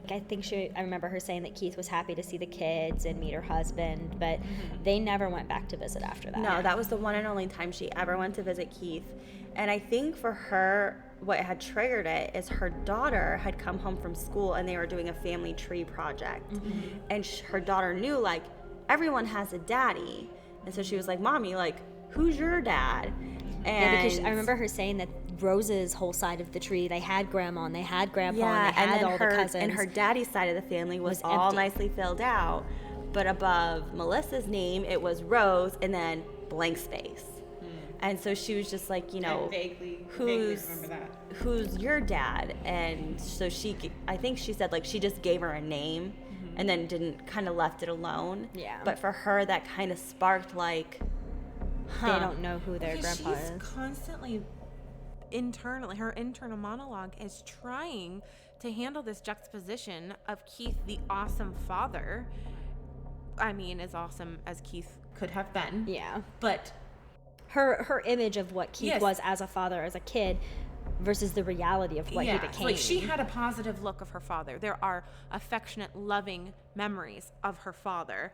[SPEAKER 3] remember her saying that Keith was happy to see the kids and meet her husband, but they never went back to visit after that.
[SPEAKER 1] No, that was the one and only time she ever went to visit Keith. And I think for her, what had triggered it is her daughter had come home from school and they were doing a family tree project. And her daughter knew, like, everyone has a daddy. And so she was like, Mommy, like, who's your dad? And
[SPEAKER 3] yeah, because I remember her saying that Rose's whole side of the tree, they had grandma and they had grandpa and they had all the cousins.
[SPEAKER 1] And her daddy's side of the family was all
[SPEAKER 3] empty.
[SPEAKER 1] Nicely filled out. But above Melissa's name, it was Rose and then blank space. And so she was just like, you know,
[SPEAKER 2] vaguely
[SPEAKER 1] who's
[SPEAKER 2] remember that.
[SPEAKER 1] Who's your dad? And so I think she said, like, she just gave her a name and then didn't kind of left it alone.
[SPEAKER 3] Yeah.
[SPEAKER 1] But for her, that kind of sparked, like,
[SPEAKER 3] they don't know who their grandpa is.
[SPEAKER 2] She's constantly her internal monologue is trying to handle this juxtaposition of Keith, the awesome father. I mean, as awesome as Keith could have been.
[SPEAKER 3] Yeah.
[SPEAKER 2] But
[SPEAKER 3] her image of what Keith was as a father, as a kid, versus the reality of what he became.
[SPEAKER 2] Like, she had a positive look of her father. There are affectionate, loving memories of her father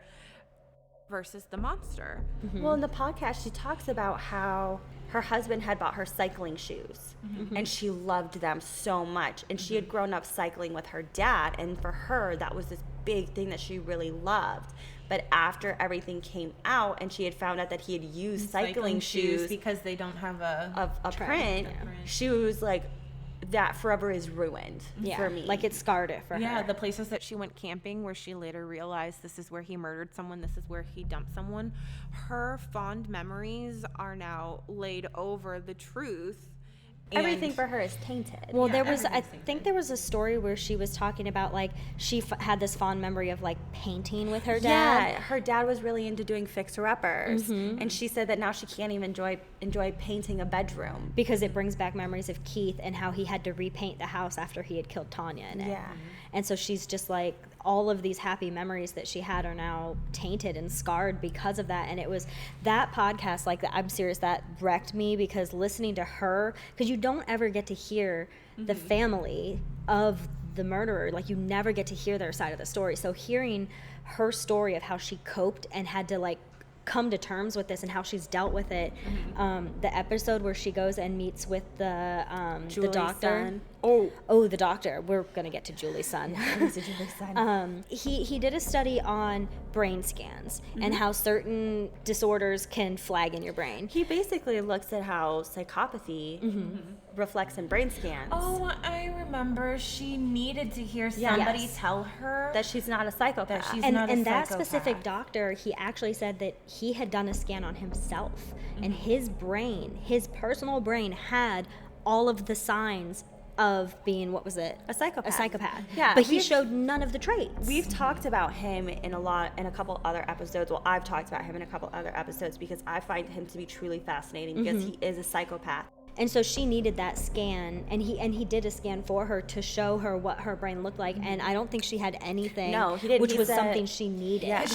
[SPEAKER 2] versus the monster.
[SPEAKER 1] Well, in the podcast, she talks about how her husband had bought her cycling shoes and she loved them so much. And she had grown up cycling with her dad. And for her, that was this big thing that she really loved. But after everything came out and she had found out that he had used cycling shoes
[SPEAKER 2] because they don't have a
[SPEAKER 1] print, she was like, that forever is ruined for me.
[SPEAKER 3] Like, it scarred it for her.
[SPEAKER 2] Yeah, the places that she went camping where she later realized this is where he murdered someone, this is where he dumped someone. Her fond memories are now laid over the truth.
[SPEAKER 1] Everything for her is tainted.
[SPEAKER 3] Well, I think there was a story where she was talking about, like, she had this fond memory of, like, painting with her dad.
[SPEAKER 1] Yeah, her dad was really into doing fixer-uppers. And she said that now she can't even enjoy painting a bedroom.
[SPEAKER 3] Because it brings back memories of Keith and how he had to repaint the house after he had killed Tanya in it.
[SPEAKER 1] Yeah.
[SPEAKER 3] And so she's just like, all of these happy memories that she had are now tainted and scarred because of that. And it was that podcast, like, I'm serious, that wrecked me, because listening to her, because you don't ever get to hear the family of the murderer. Like, you never get to hear their side of the story. So hearing her story of how she coped and had to, like, come to terms with this and how she's dealt with it. The episode where she goes and meets with the doctor.
[SPEAKER 1] Son.
[SPEAKER 3] Oh, the doctor. We're gonna get to Julie's son.
[SPEAKER 1] Julie's son.
[SPEAKER 3] He did a study on brain scans and how certain disorders can flag in your brain.
[SPEAKER 1] He basically looks at how psychopathy reflects in brain scans.
[SPEAKER 2] Oh, I remember she needed to hear somebody tell her
[SPEAKER 1] that she's not a psychopath.
[SPEAKER 2] That she's not a
[SPEAKER 3] and that
[SPEAKER 2] psychopath.
[SPEAKER 3] specific doctor, he actually said that he had done a scan on himself, and his brain, his personal brain, had all of the signs of being, what was it?
[SPEAKER 1] A psychopath.
[SPEAKER 3] A psychopath.
[SPEAKER 1] Yeah.
[SPEAKER 3] But he showed none of the traits.
[SPEAKER 1] We've talked about him in a couple other episodes. Well, I've talked about him in a couple other episodes because I find him to be truly fascinating because he is a psychopath.
[SPEAKER 3] And so she needed that scan, and he did a scan for her to show her what her brain looked like, and I don't think she had anything.
[SPEAKER 1] No, he didn't.
[SPEAKER 3] Which
[SPEAKER 1] He
[SPEAKER 3] was
[SPEAKER 1] said-
[SPEAKER 3] something she needed.
[SPEAKER 2] Yeah,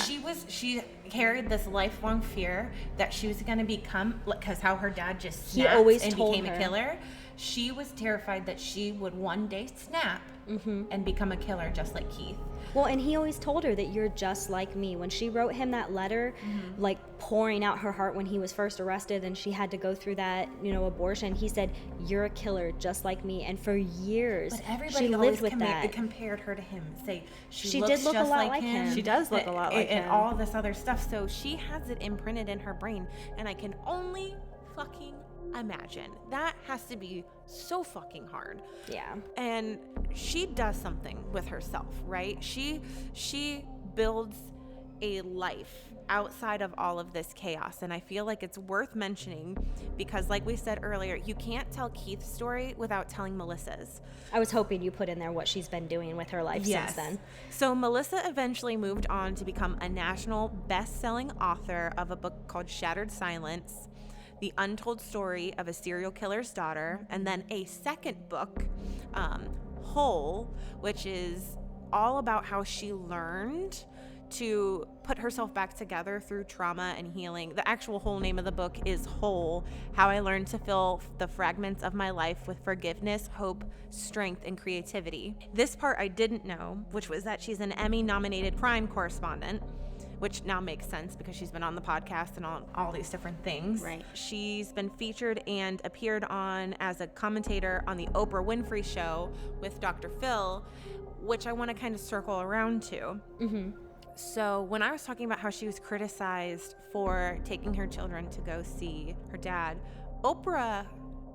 [SPEAKER 2] she carried this lifelong fear that she was going to become, because how her dad just snapped
[SPEAKER 3] always
[SPEAKER 2] and
[SPEAKER 3] told
[SPEAKER 2] became
[SPEAKER 3] her.
[SPEAKER 2] a killer, she was terrified that she would one day snap and become a killer just like Keith.
[SPEAKER 3] Well, and he always told her that you're just like me. When she wrote him that letter, like pouring out her heart when he was first arrested and she had to go through that, abortion, he said, you're a killer just like me. And for years,
[SPEAKER 2] but everybody
[SPEAKER 3] she lived with that.
[SPEAKER 2] compared her to him. Say
[SPEAKER 3] she
[SPEAKER 2] looks
[SPEAKER 3] did look
[SPEAKER 2] just
[SPEAKER 3] a lot like him.
[SPEAKER 1] She does look a lot like him.
[SPEAKER 2] And all this other stuff. So she has it imprinted in her brain. And I can only fucking imagine. That has to be so fucking hard.
[SPEAKER 3] Yeah.
[SPEAKER 2] And she does something with herself, right? She builds a life outside of all of this chaos. And I feel like it's worth mentioning because, like we said earlier, you can't tell Keith's story without telling Melissa's.
[SPEAKER 3] I was hoping you put in there what she's been doing with her life since then.
[SPEAKER 2] So Melissa eventually moved on to become a national best-selling author of a book called Shattered Silence, The Untold Story of a Serial Killer's Daughter, and then a second book, Whole, which is all about how she learned to put herself back together through trauma and healing. The actual whole name of the book is Whole, How I Learned to Fill the Fragments of My Life with Forgiveness, Hope, Strength, and Creativity. This part I didn't know, which was that she's an Emmy-nominated crime correspondent, which now makes sense because she's been on the podcast and on all these different things.
[SPEAKER 1] Right.
[SPEAKER 2] She's been featured and appeared on as a commentator on the Oprah Winfrey Show with Dr. Phil, which I want to kind of circle around to. So when I was talking about how she was criticized for taking her children to go see her dad, Oprah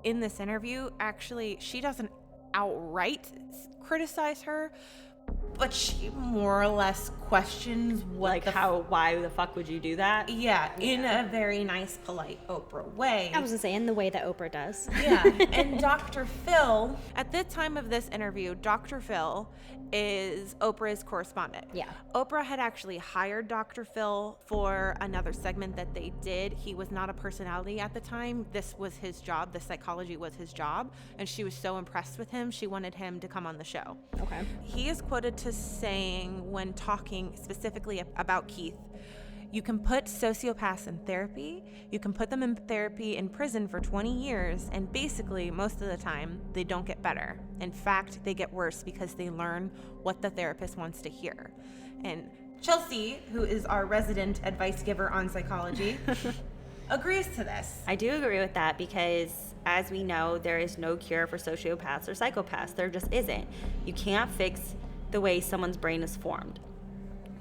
[SPEAKER 2] in this interview, actually, she doesn't outright criticize her, but she more or less questions what
[SPEAKER 1] why the fuck would you do that?
[SPEAKER 2] Yeah, in a very nice, polite Oprah way.
[SPEAKER 3] I was gonna say, in the way that Oprah does.
[SPEAKER 2] Yeah, and Dr. Phil, at the time of this interview, Dr. Phil is Oprah's correspondent.
[SPEAKER 3] Yeah.
[SPEAKER 2] Oprah had actually hired Dr. Phil for another segment that they did. He was not a personality at the time. This was his job. The psychology was his job. And she was so impressed with him, she wanted him to come on the show.
[SPEAKER 3] Okay.
[SPEAKER 2] He is quoted to saying, when talking specifically about Keith, you can put sociopaths in therapy, you can put them in therapy in prison for 20 years, and basically, most of the time, they don't get better. In fact, they get worse because they learn what the therapist wants to hear. And Chelsea, who is our resident advice giver on psychology, agrees to this.
[SPEAKER 1] I do agree with that because, as we know, there is no cure for sociopaths or psychopaths. There just isn't. You can't fix the way someone's brain is formed.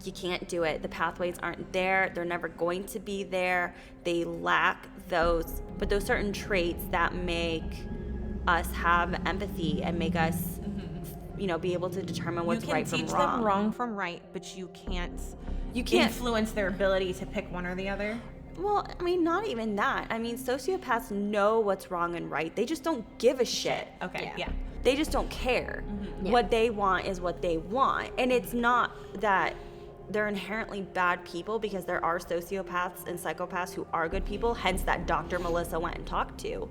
[SPEAKER 1] You can't do it. The pathways aren't there. They're never going to be there. They lack those certain traits that make us have empathy and make us, be able to determine what's right from wrong.
[SPEAKER 2] You can teach them wrong from right, but you can't influence their ability to pick one or the other.
[SPEAKER 1] Well, I mean, not even that. I mean, sociopaths know what's wrong and right. They just don't give a shit.
[SPEAKER 2] Okay, yeah.
[SPEAKER 1] They just don't care.
[SPEAKER 3] Yeah.
[SPEAKER 1] What they want is what they want. And it's not that they're inherently bad people, because there are sociopaths and psychopaths who are good people, hence that Dr. Melissa went and talked to.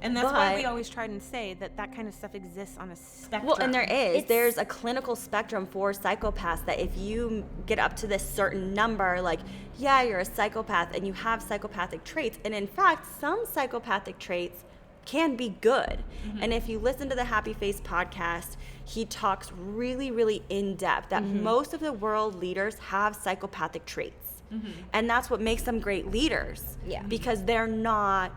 [SPEAKER 2] And that's why we always try and say that kind of stuff exists on a spectrum.
[SPEAKER 1] Well, and there's a clinical spectrum for psychopaths that if you get up to this certain number, like, yeah, you're a psychopath and you have psychopathic traits. And in fact, some psychopathic traits can be good. And if you listen to the Happy Face podcast, he talks really, really in depth that most of the world leaders have psychopathic traits. And that's what makes them great leaders.
[SPEAKER 3] Yeah.
[SPEAKER 1] Because they're not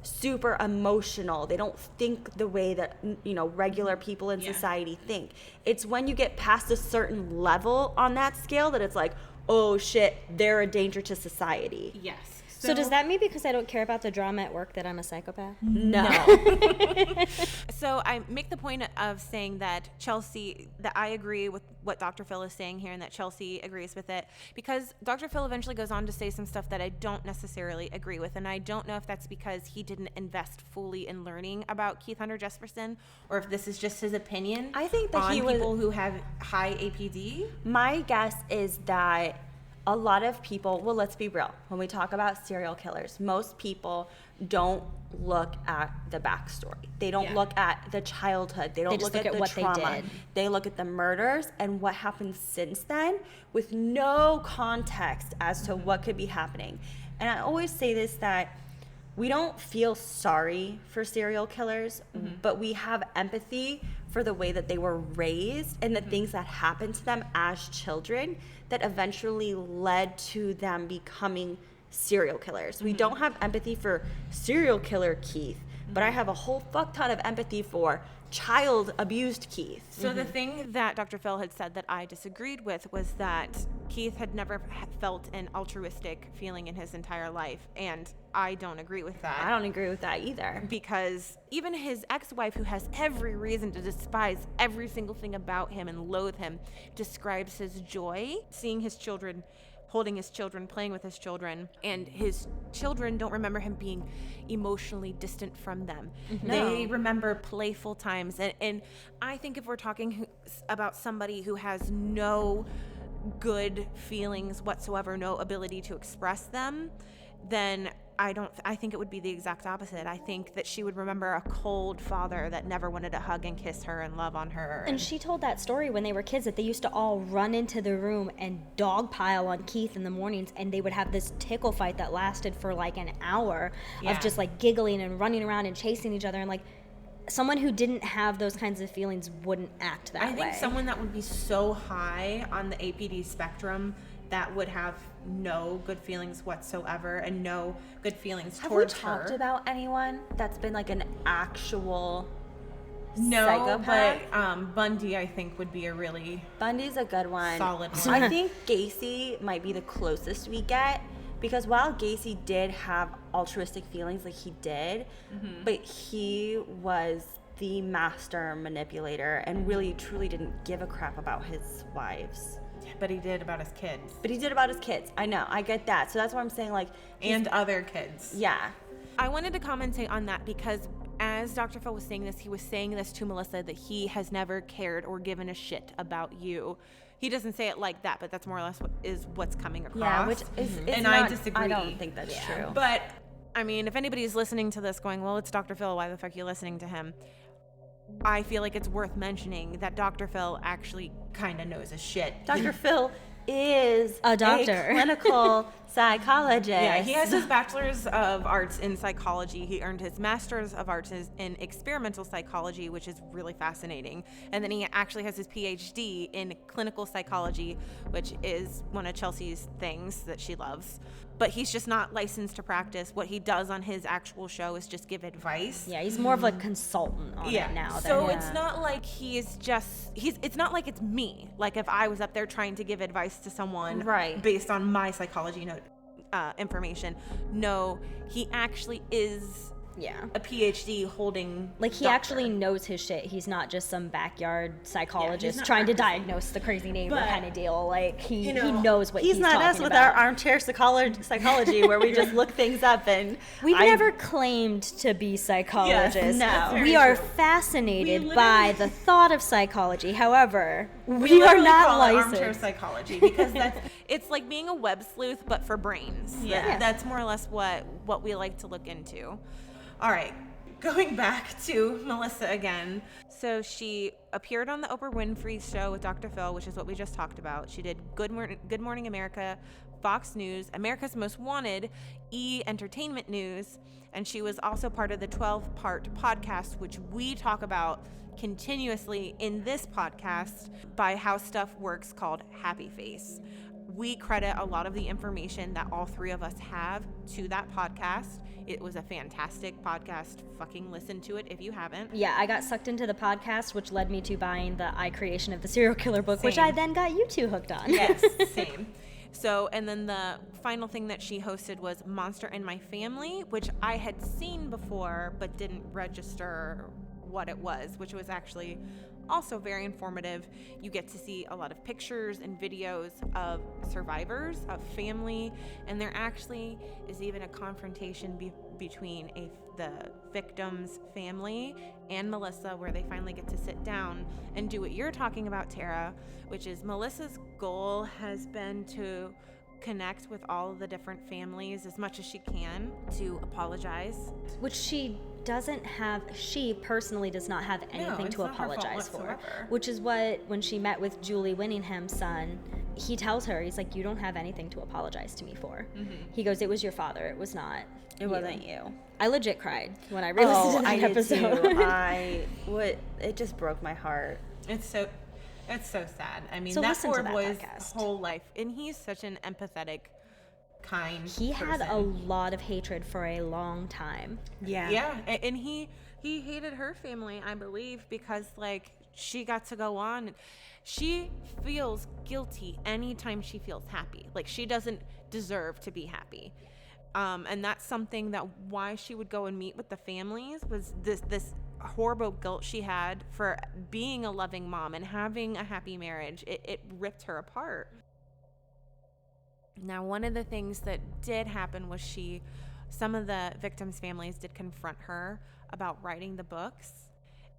[SPEAKER 1] super emotional. They don't think the way that, regular people in society think. It's when you get past a certain level on that scale that it's like, oh shit, they're a danger to society.
[SPEAKER 2] Yes.
[SPEAKER 3] So does that mean because I don't care about the drama at work that I'm a psychopath?
[SPEAKER 1] No.
[SPEAKER 2] So I make the point of saying that that I agree with what Dr. Phil is saying here and that Chelsea agrees with it, because Dr. Phil eventually goes on to say some stuff that I don't necessarily agree with. And I don't know if that's because he didn't invest fully in learning about Keith Hunter Jesperson, or if this is just his opinion.
[SPEAKER 1] I think that
[SPEAKER 2] on people who have high APD.
[SPEAKER 1] My guess is that a lot of people, well, let's be real. When we talk about serial killers, most people don't look at the backstory. They don't look at the childhood. They don't look at the
[SPEAKER 3] what
[SPEAKER 1] trauma.
[SPEAKER 3] they did.
[SPEAKER 1] They look at the murders and what happened since then with no context as to what could be happening. And I always say this, that we don't feel sorry for serial killers, but we have empathy for the way that they were raised and the things that happened to them as children that eventually led to them becoming serial killers. We don't have empathy for serial killer Keith, but I have a whole fuck ton of empathy for child abused Keith.
[SPEAKER 2] So the thing that Dr. Phil had said that I disagreed with was that Keith had never felt an altruistic feeling in his entire life, and I don't agree with that.
[SPEAKER 1] I don't agree with that either.
[SPEAKER 2] Because even his ex-wife, who has every reason to despise every single thing about him and loathe him, describes his joy seeing his children, holding his children, playing with his children, and his children don't remember him being emotionally distant from them. They remember playful times. And I think if we're talking about somebody who has no good feelings whatsoever, no ability to express them, then I think it would be the exact opposite. I think that she would remember a cold father that never wanted to hug and kiss her and love on her.
[SPEAKER 3] And she told that story when they were kids, that they used to all run into the room and dogpile on Keith in the mornings, and they would have this tickle fight that lasted for like an hour of just like giggling and running around and chasing each other. And like, someone who didn't have those kinds of feelings wouldn't act that way.
[SPEAKER 2] I think someone that would be so high on the APD spectrum that would have no good feelings whatsoever and no good feelings towards her.
[SPEAKER 1] Have we talked about anyone that's been like an actual
[SPEAKER 2] psychopath?
[SPEAKER 1] But
[SPEAKER 2] Bundy, I think, would be a really
[SPEAKER 1] Bundy's a good one.
[SPEAKER 2] solid one.
[SPEAKER 1] I think Gacy might be the closest we get, because while Gacy did have altruistic feelings, like he did, but he was the master manipulator and really truly didn't give a crap about his wives.
[SPEAKER 2] But he did about his kids.
[SPEAKER 1] I know, I get that. So that's why I'm saying, like,
[SPEAKER 2] And other kids.
[SPEAKER 1] yeah.
[SPEAKER 2] I wanted to commentate on that because as Dr. Phil was saying this, he was saying this to Melissa, that he has never cared or given a shit about you. He doesn't say it like that, but that's more or less what's coming across.
[SPEAKER 1] Yeah, which is
[SPEAKER 2] and
[SPEAKER 1] not,
[SPEAKER 2] I disagree.
[SPEAKER 1] I don't think that's true.
[SPEAKER 2] But, I mean, if anybody's listening to this going, well, it's Dr. Phil, why the fuck are you listening to him? I feel like it's worth mentioning that Dr. Phil actually kind of knows his shit.
[SPEAKER 1] Dr. Phil is
[SPEAKER 3] A doctor.
[SPEAKER 1] a clinical psychologist.
[SPEAKER 2] Yeah, he has his bachelor's of arts in psychology. He earned his master's of arts in experimental psychology, which is really fascinating. And then he actually has his PhD in clinical psychology, which is one of Chelsea's things that she loves. But he's just not licensed to practice. What he does on his actual show is just give advice.
[SPEAKER 3] Yeah, he's more of a consultant on it now.
[SPEAKER 2] So it's not like it's not like it's me. Like if I was up there trying to give advice to someone based on my psychology information. No, he actually is a PhD holding
[SPEAKER 3] like he
[SPEAKER 2] doctor.
[SPEAKER 3] actually knows his shit. He's not just some backyard psychologist
[SPEAKER 2] not
[SPEAKER 3] trying to
[SPEAKER 2] practicing.
[SPEAKER 3] diagnose the crazy neighbor
[SPEAKER 2] But,
[SPEAKER 3] kind of deal. Like he knows what
[SPEAKER 1] He's not
[SPEAKER 3] talking
[SPEAKER 1] us with
[SPEAKER 3] about.
[SPEAKER 1] our armchair psychology where we just look things up and
[SPEAKER 3] We've never claimed to be psychologists.
[SPEAKER 1] Yes, no.
[SPEAKER 3] We are fascinated
[SPEAKER 2] We
[SPEAKER 3] by
[SPEAKER 2] literally-
[SPEAKER 3] the thought of psychology. However, we are
[SPEAKER 2] literally
[SPEAKER 3] not
[SPEAKER 2] call it armchair
[SPEAKER 3] licensed.
[SPEAKER 2] psychology because it's like being a web sleuth but for brains.
[SPEAKER 1] Yeah.
[SPEAKER 2] That's more or less what we like to look into. All right. Going back to Melissa again. So she appeared on the Oprah Winfrey Show with Dr. Phil, which is what we just talked about. She did Good Morning America, Fox News, America's Most Wanted, Entertainment News, and she was also part of the 12-part podcast, which we talk about continuously in this podcast by How Stuff Works, called Happy Face. We credit a lot of the information that all three of us have to that podcast. It was a fantastic podcast. Fucking listen to it if you haven't.
[SPEAKER 3] Yeah, I got sucked into the podcast, which led me to buying the I Creation of the Serial Killer book, which
[SPEAKER 2] Same.
[SPEAKER 3] I then got you two hooked on.
[SPEAKER 2] Yes, same. So, and then the final thing that she hosted was Monster in My Family, which I had seen before but didn't register what it was, which was actually also very informative. You get to see a lot of pictures and videos of survivors, of family, and there actually is even a confrontation between the victim's family and Melissa, where they finally get to sit down and do what you're talking about, Tara, which is Melissa's goal has been to connect with all of the different families as much as she can to apologize.
[SPEAKER 3] Which she personally does not have anything
[SPEAKER 2] it's
[SPEAKER 3] to
[SPEAKER 2] not her fault
[SPEAKER 3] apologize for.
[SPEAKER 2] whatsoever.
[SPEAKER 3] Which is what, when she met with Julie Winningham's son, he tells her, he's like, you don't have anything to apologize to me for. He goes, it was your father, it was not
[SPEAKER 1] It wasn't you.
[SPEAKER 3] I legit cried when I re-listened to that
[SPEAKER 1] episode. It just broke my heart.
[SPEAKER 2] It's so sad. I mean,
[SPEAKER 3] So
[SPEAKER 2] that
[SPEAKER 3] listen
[SPEAKER 2] poor
[SPEAKER 3] to that
[SPEAKER 2] boy's
[SPEAKER 3] podcast.
[SPEAKER 2] whole life, and he's such an empathetic, kind
[SPEAKER 3] He had a
[SPEAKER 2] person.
[SPEAKER 3] lot of hatred for a long time.
[SPEAKER 2] Yeah, and he hated her family, I believe, because like she got to go on. She feels guilty anytime she feels happy. Like she doesn't deserve to be happy. And that's something that why she would go and meet with the families was this horrible guilt she had for being a loving mom and having a happy marriage. It ripped her apart. Now, one of the things that did happen was some of the victims' families did confront her about writing the books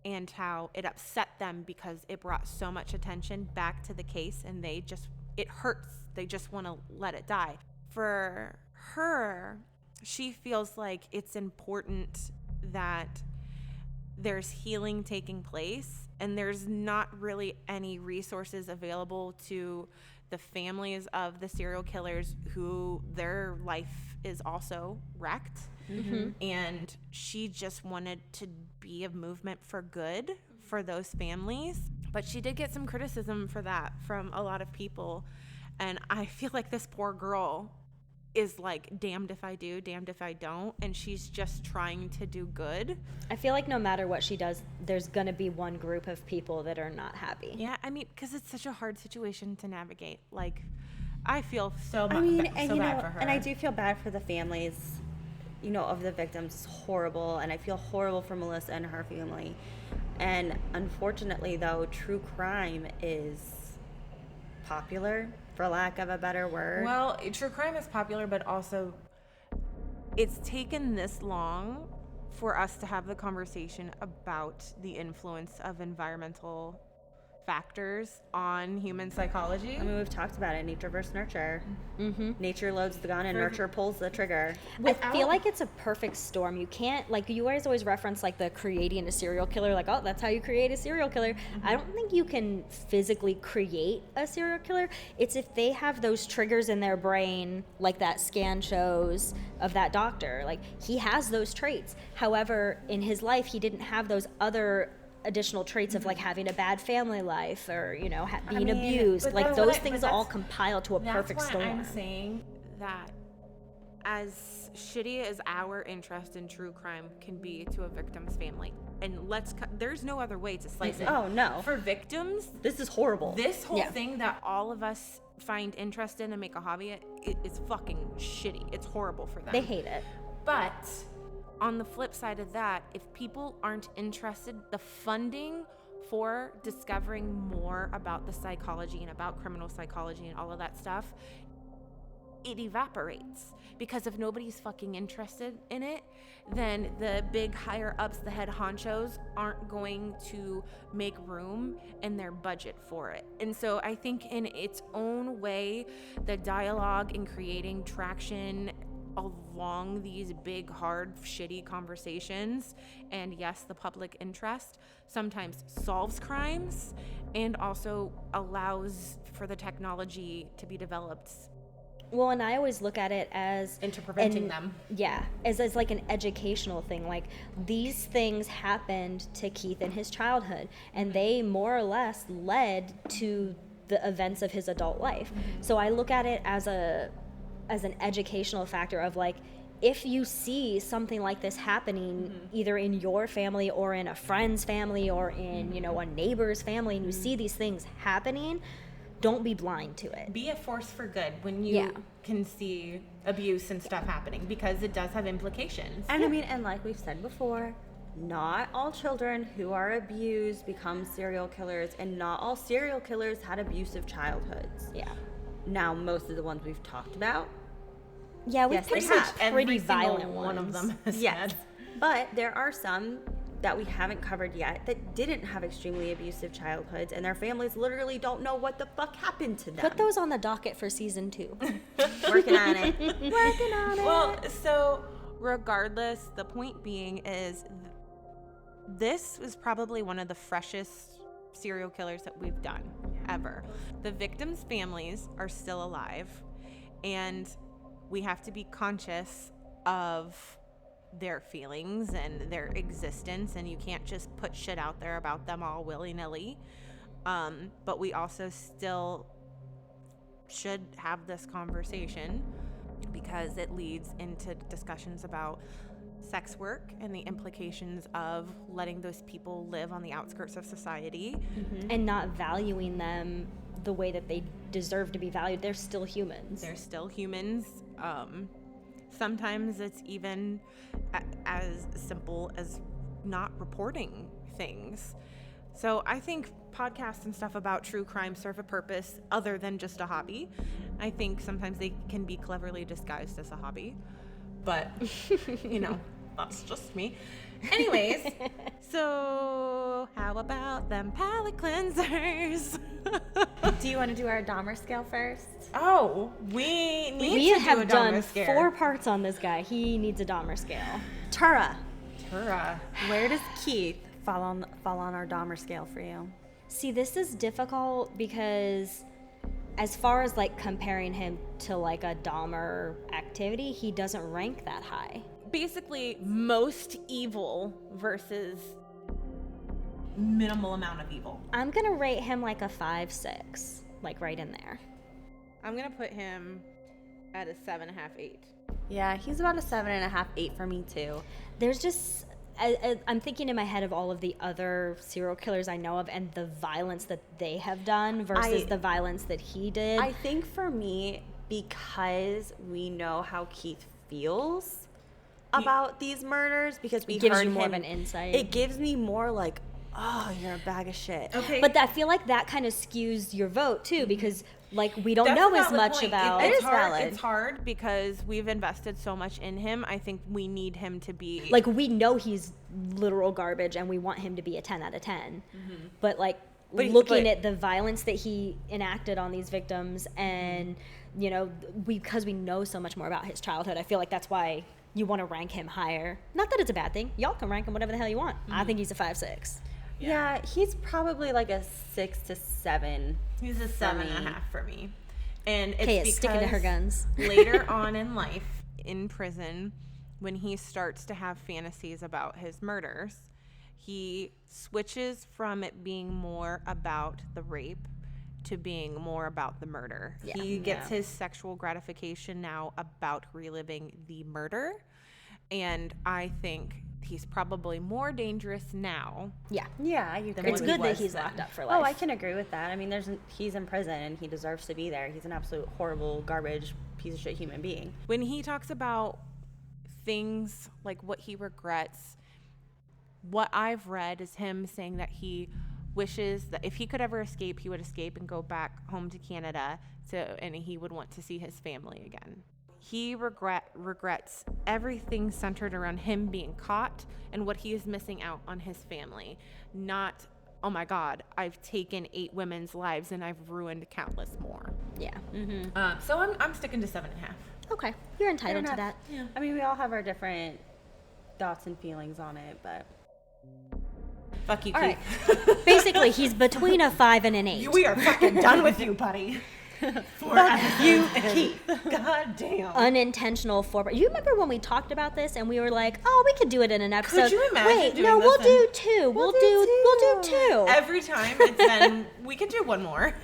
[SPEAKER 2] and how it upset them because it brought so much attention back to the case, and it hurts. They just want to let it die. For her, she feels like it's important that there's healing taking place, and there's not really any resources available to the families of the serial killers who their life is also wrecked. And she just wanted to be a movement for good for those families. But she did get some criticism for that from a lot of people. And I feel like this poor girl is like, damned if I do, damned if I don't. And she's just trying to do good.
[SPEAKER 3] I feel like no matter what she does, there's going to be one group of people that are not happy.
[SPEAKER 2] Yeah, I mean, because it's such a hard situation to navigate. Like, I feel so
[SPEAKER 1] I
[SPEAKER 2] much
[SPEAKER 1] mean,
[SPEAKER 2] so
[SPEAKER 1] and you
[SPEAKER 2] bad
[SPEAKER 1] know,
[SPEAKER 2] for her.
[SPEAKER 1] and I do feel bad for the families, you know, of the victims. It's horrible, and I feel horrible for Melissa and her family. And unfortunately, though, true crime is popular, for lack of a better word.
[SPEAKER 2] Well, true crime is popular, but also it's taken this long for us to have the conversation about the influence of environmental factors on human psychology.
[SPEAKER 1] I mean, we've talked about it. Nature versus nurture. Nature loads the gun and nurture pulls the trigger.
[SPEAKER 3] I feel like it's a perfect storm. You can't, like, you guys always reference like the creating a serial killer, like, oh, that's how you create a serial killer. I don't think you can physically create a serial killer. It's if they have those triggers in their brain, like that scan shows of that doctor. Like, he has those traits. However, in his life, he didn't have those other additional traits of like having a bad family life or, you know, being abused. Like those things all compile to a perfect
[SPEAKER 2] that's
[SPEAKER 3] storm.
[SPEAKER 2] why I'm saying that as shitty as our interest in true crime can be to a victim's family, and there's no other way to slice it.
[SPEAKER 1] Oh, no.
[SPEAKER 2] For victims,
[SPEAKER 1] This is horrible.
[SPEAKER 2] this whole thing that all of us find interest in and make a hobby, it's fucking shitty. It's horrible for them.
[SPEAKER 3] They hate it.
[SPEAKER 2] But on the flip side of that, if people aren't interested, the funding for discovering more about the psychology and about criminal psychology and all of that stuff, it evaporates. Because if nobody's fucking interested in it, then the big higher ups, the head honchos, aren't going to make room in their budget for it. And so I think in its own way, the dialogue in creating traction along these big, hard, shitty conversations, and yes, the public interest sometimes solves crimes and also allows for the technology to be developed.
[SPEAKER 3] Well, and I always look at it as
[SPEAKER 2] into preventing them.
[SPEAKER 3] Yeah, as like an educational thing. Like, these things happened to Keith in his childhood, and they more or less led to the events of his adult life. So I look at it as an educational factor of like, if you see something like this happening either in your family or in a friend's family or in, you know, a neighbor's family, and you see these things happening, don't be blind to it.
[SPEAKER 2] Be a force for good when you can see abuse and stuff happening, because it does have implications.
[SPEAKER 1] And I mean, and like we've said before, not all children who are abused become serial killers, and not all serial killers had abusive childhoods.
[SPEAKER 3] Yeah.
[SPEAKER 1] Now, most of the ones we've talked about,
[SPEAKER 3] Yeah, we
[SPEAKER 1] Yes,
[SPEAKER 3] picked
[SPEAKER 1] they
[SPEAKER 3] some
[SPEAKER 1] have.
[SPEAKER 3] pretty
[SPEAKER 2] Every single
[SPEAKER 3] violent
[SPEAKER 2] one of
[SPEAKER 3] ones.
[SPEAKER 2] them has
[SPEAKER 1] yes,
[SPEAKER 2] had.
[SPEAKER 1] but there are some that we haven't covered yet that didn't have extremely abusive childhoods, and their families literally don't know what the fuck happened to them.
[SPEAKER 3] Put those on the docket for season 2.
[SPEAKER 1] Working on it.
[SPEAKER 3] Working on it.
[SPEAKER 2] Well, so regardless, the point being is this was probably one of the freshest serial killers that we've done ever. The victims' families are still alive, and we have to be conscious of their feelings and their existence, and you can't just put shit out there about them all willy-nilly. But we also still should have this conversation because it leads into discussions about sex work and the implications of letting those people live on the outskirts of society.
[SPEAKER 3] And not valuing them the way that they deserve to be valued. They're still humans.
[SPEAKER 2] They're still humans. Sometimes it's even as simple as not reporting things. So I think podcasts and stuff about true crime serve a purpose other than just a hobby. I think sometimes they can be cleverly disguised as a hobby. But, you know, that's just me. Anyways, so how about them palate cleansers?
[SPEAKER 1] Do you want to do our Dahmer scale first?
[SPEAKER 2] Oh, we need
[SPEAKER 3] We
[SPEAKER 2] to do a
[SPEAKER 3] have done
[SPEAKER 2] Dahmer scare.
[SPEAKER 3] 4 parts on this guy. He needs a Dahmer scale.
[SPEAKER 1] Tura,
[SPEAKER 2] Tura.
[SPEAKER 1] where does Keith fall on our Dahmer scale for you?
[SPEAKER 3] See, this is difficult because as far as like comparing him to like a Dahmer activity, he doesn't rank that high.
[SPEAKER 2] Basically, most evil versus minimal amount of evil.
[SPEAKER 3] I'm gonna rate him like a 5-6, like right in there.
[SPEAKER 2] I'm gonna put him at a 7.5, 8.
[SPEAKER 1] Yeah, he's about a 7.5, 8 for me too.
[SPEAKER 3] There's just I'm thinking in my head of all of the other serial killers I know of and the violence that they have done versus the violence that he did.
[SPEAKER 1] I think for me, because we know how Keith feels about these murders, because we
[SPEAKER 3] gives
[SPEAKER 1] heard
[SPEAKER 3] you more
[SPEAKER 1] him,
[SPEAKER 3] of an insight.
[SPEAKER 1] it gives me more like, oh, you're a bag of shit.
[SPEAKER 2] Okay.
[SPEAKER 3] But I feel like that kind of skews your vote too, because like we don't
[SPEAKER 2] That's
[SPEAKER 3] know
[SPEAKER 2] a
[SPEAKER 3] as
[SPEAKER 2] valid
[SPEAKER 3] much
[SPEAKER 2] point.
[SPEAKER 3] about.
[SPEAKER 1] It
[SPEAKER 2] It's
[SPEAKER 1] is
[SPEAKER 2] hard.
[SPEAKER 1] valid.
[SPEAKER 2] It's hard because we've invested so much in him. I think we need him to be
[SPEAKER 3] Like we know he's literal garbage, and we want him to be a 10 out of 10. But like looking at the violence that he enacted on these victims, and you know, because we know so much more about his childhood, I feel like that's why you want to rank him higher. Not that it's a bad thing. Y'all can rank him whatever the hell you want. I think he's a 5-6.
[SPEAKER 1] Yeah, he's probably like a 6 to 7.
[SPEAKER 2] He's a 7.5 for me. And it's
[SPEAKER 3] Kay is
[SPEAKER 2] because
[SPEAKER 3] sticking to her guns.
[SPEAKER 2] later on in life, in prison, when he starts to have fantasies about his murders, he switches from it being more about the rape to being more about the murder.
[SPEAKER 3] Yeah.
[SPEAKER 2] He gets his sexual gratification now about reliving the murder. And I think he's probably more dangerous now.
[SPEAKER 3] Yeah.
[SPEAKER 1] Yeah, you
[SPEAKER 2] Then
[SPEAKER 3] It's
[SPEAKER 2] what
[SPEAKER 3] good
[SPEAKER 2] he
[SPEAKER 3] that
[SPEAKER 2] was
[SPEAKER 3] he's
[SPEAKER 2] then.
[SPEAKER 3] locked up for life.
[SPEAKER 1] Oh, I can agree with that. I mean, he's in prison and he deserves to be there. He's an absolute horrible, garbage, piece of shit human being.
[SPEAKER 2] When he talks about things like what he regrets, what I've read is him saying that he wishes that if he could ever escape, he would escape and go back home to Canada, and he would want to see his family again. He regrets everything centered around him being caught and what he is missing out on his family. Not, oh my God, I've taken 8 women's lives and I've ruined countless more.
[SPEAKER 3] Yeah.
[SPEAKER 2] So I'm sticking to 7.5.
[SPEAKER 3] Okay. You're entitled to
[SPEAKER 1] Fair
[SPEAKER 3] that.
[SPEAKER 1] enough. I mean, we all have our different thoughts and feelings on it, but
[SPEAKER 2] Fuck you,
[SPEAKER 3] All right.
[SPEAKER 2] Keith.
[SPEAKER 3] Basically, he's between a 5 and an 8.
[SPEAKER 2] We are fucking done with you, buddy.
[SPEAKER 3] Fuck you,
[SPEAKER 2] Keith. God damn.
[SPEAKER 3] Unintentional forward. You remember when we talked about this and we were like, "Oh, we could do it in an episode."
[SPEAKER 2] you imagine
[SPEAKER 3] Wait,
[SPEAKER 2] doing
[SPEAKER 3] no,
[SPEAKER 2] this
[SPEAKER 3] we'll
[SPEAKER 2] in-
[SPEAKER 3] do 2. We'll do 2.
[SPEAKER 2] Every time it's been, we can do one more.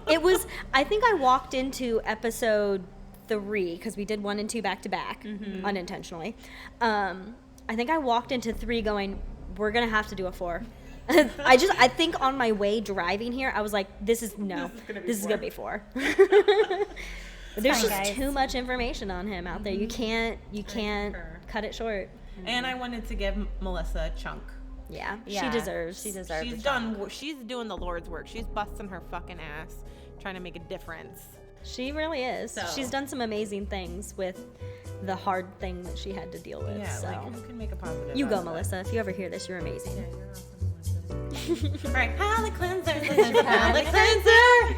[SPEAKER 3] It was. I think I walked into episode 3 because we did 1 and 2 back to back unintentionally. I think I walked into 3 going, "We're gonna have to do a 4." I think on my way driving here, I was like, this is gonna be 4. There's
[SPEAKER 1] fine,
[SPEAKER 3] just
[SPEAKER 1] guys.
[SPEAKER 3] too much information on him out there. You can't
[SPEAKER 2] concur.
[SPEAKER 3] cut it short.
[SPEAKER 2] And I wanted to give Melissa a chunk.
[SPEAKER 3] Yeah,
[SPEAKER 1] Yeah,
[SPEAKER 3] she deserves.
[SPEAKER 1] she deserves
[SPEAKER 2] She's
[SPEAKER 1] a chunk.
[SPEAKER 2] done. She's doing the Lord's work. She's busting her fucking ass, trying to make a difference.
[SPEAKER 3] She really is.
[SPEAKER 2] So-
[SPEAKER 3] She's done some amazing things with the hard thing that she had to deal with.
[SPEAKER 2] Yeah,
[SPEAKER 3] so.
[SPEAKER 2] like who can make a positive?
[SPEAKER 3] You
[SPEAKER 2] out
[SPEAKER 3] go,
[SPEAKER 2] of it?
[SPEAKER 3] Melissa. If you ever hear this, you're amazing.
[SPEAKER 2] Yeah, you're awesome, Melissa. All right, palate cleanser. Palate cleanser.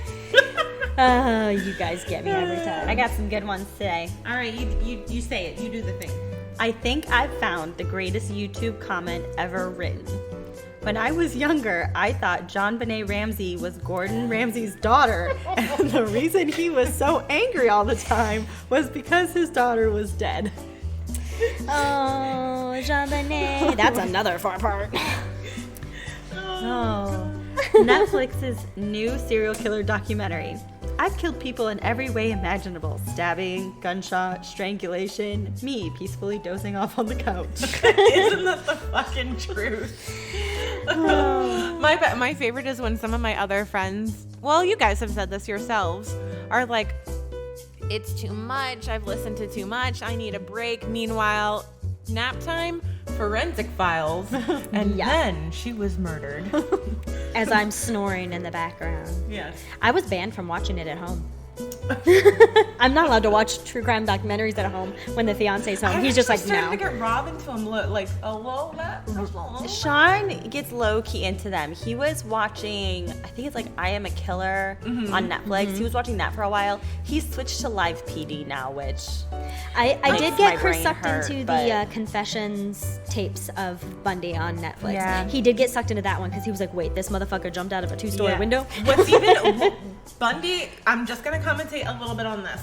[SPEAKER 3] Oh, you guys get me every time.
[SPEAKER 1] I got some good ones today.
[SPEAKER 2] All right, you say it. You do the thing.
[SPEAKER 1] I think I've found the greatest YouTube comment ever written. When I was younger, I thought John Benet Ramsey was Gordon Ramsay's daughter, and the reason he was so angry all the time was because his daughter was dead.
[SPEAKER 3] Oh, Jean Benet. That's another 4-part.
[SPEAKER 1] Oh. Netflix's new serial killer documentary. I've killed people in every way imaginable. Stabbing, gunshot, strangulation, me peacefully dozing off on the couch.
[SPEAKER 2] Isn't that the fucking truth? My favorite is when some of my other friends, well, you guys have said this yourselves, are like, it's too much. I've listened to too much. I need a break. Meanwhile, nap time, forensic files, and
[SPEAKER 3] Yeah.
[SPEAKER 2] then she was murdered.
[SPEAKER 3] As I'm snoring in the background.
[SPEAKER 2] Yes.
[SPEAKER 3] I was banned from watching it at home. I'm not allowed to watch true crime documentaries at home when the fiance's home. He's just like,
[SPEAKER 2] starting
[SPEAKER 3] no.
[SPEAKER 2] to get Robin to him like a little bit.
[SPEAKER 1] Sean gets low key into them. He was watching, I think it's like I Am a Killer on Netflix. He was watching that for a while. He's switched to live PD now, which
[SPEAKER 3] I did
[SPEAKER 1] makes
[SPEAKER 3] get
[SPEAKER 1] my
[SPEAKER 3] Chris
[SPEAKER 1] brain
[SPEAKER 3] sucked
[SPEAKER 1] hurt,
[SPEAKER 3] into
[SPEAKER 1] but-
[SPEAKER 3] the confessions tapes of Bundy on Netflix.
[SPEAKER 1] Yeah.
[SPEAKER 3] He did get sucked into that one because he was like, wait, this motherfucker jumped out of a 2-story window.
[SPEAKER 2] What's even Bundy? I'm just gonna commentate a little bit on this.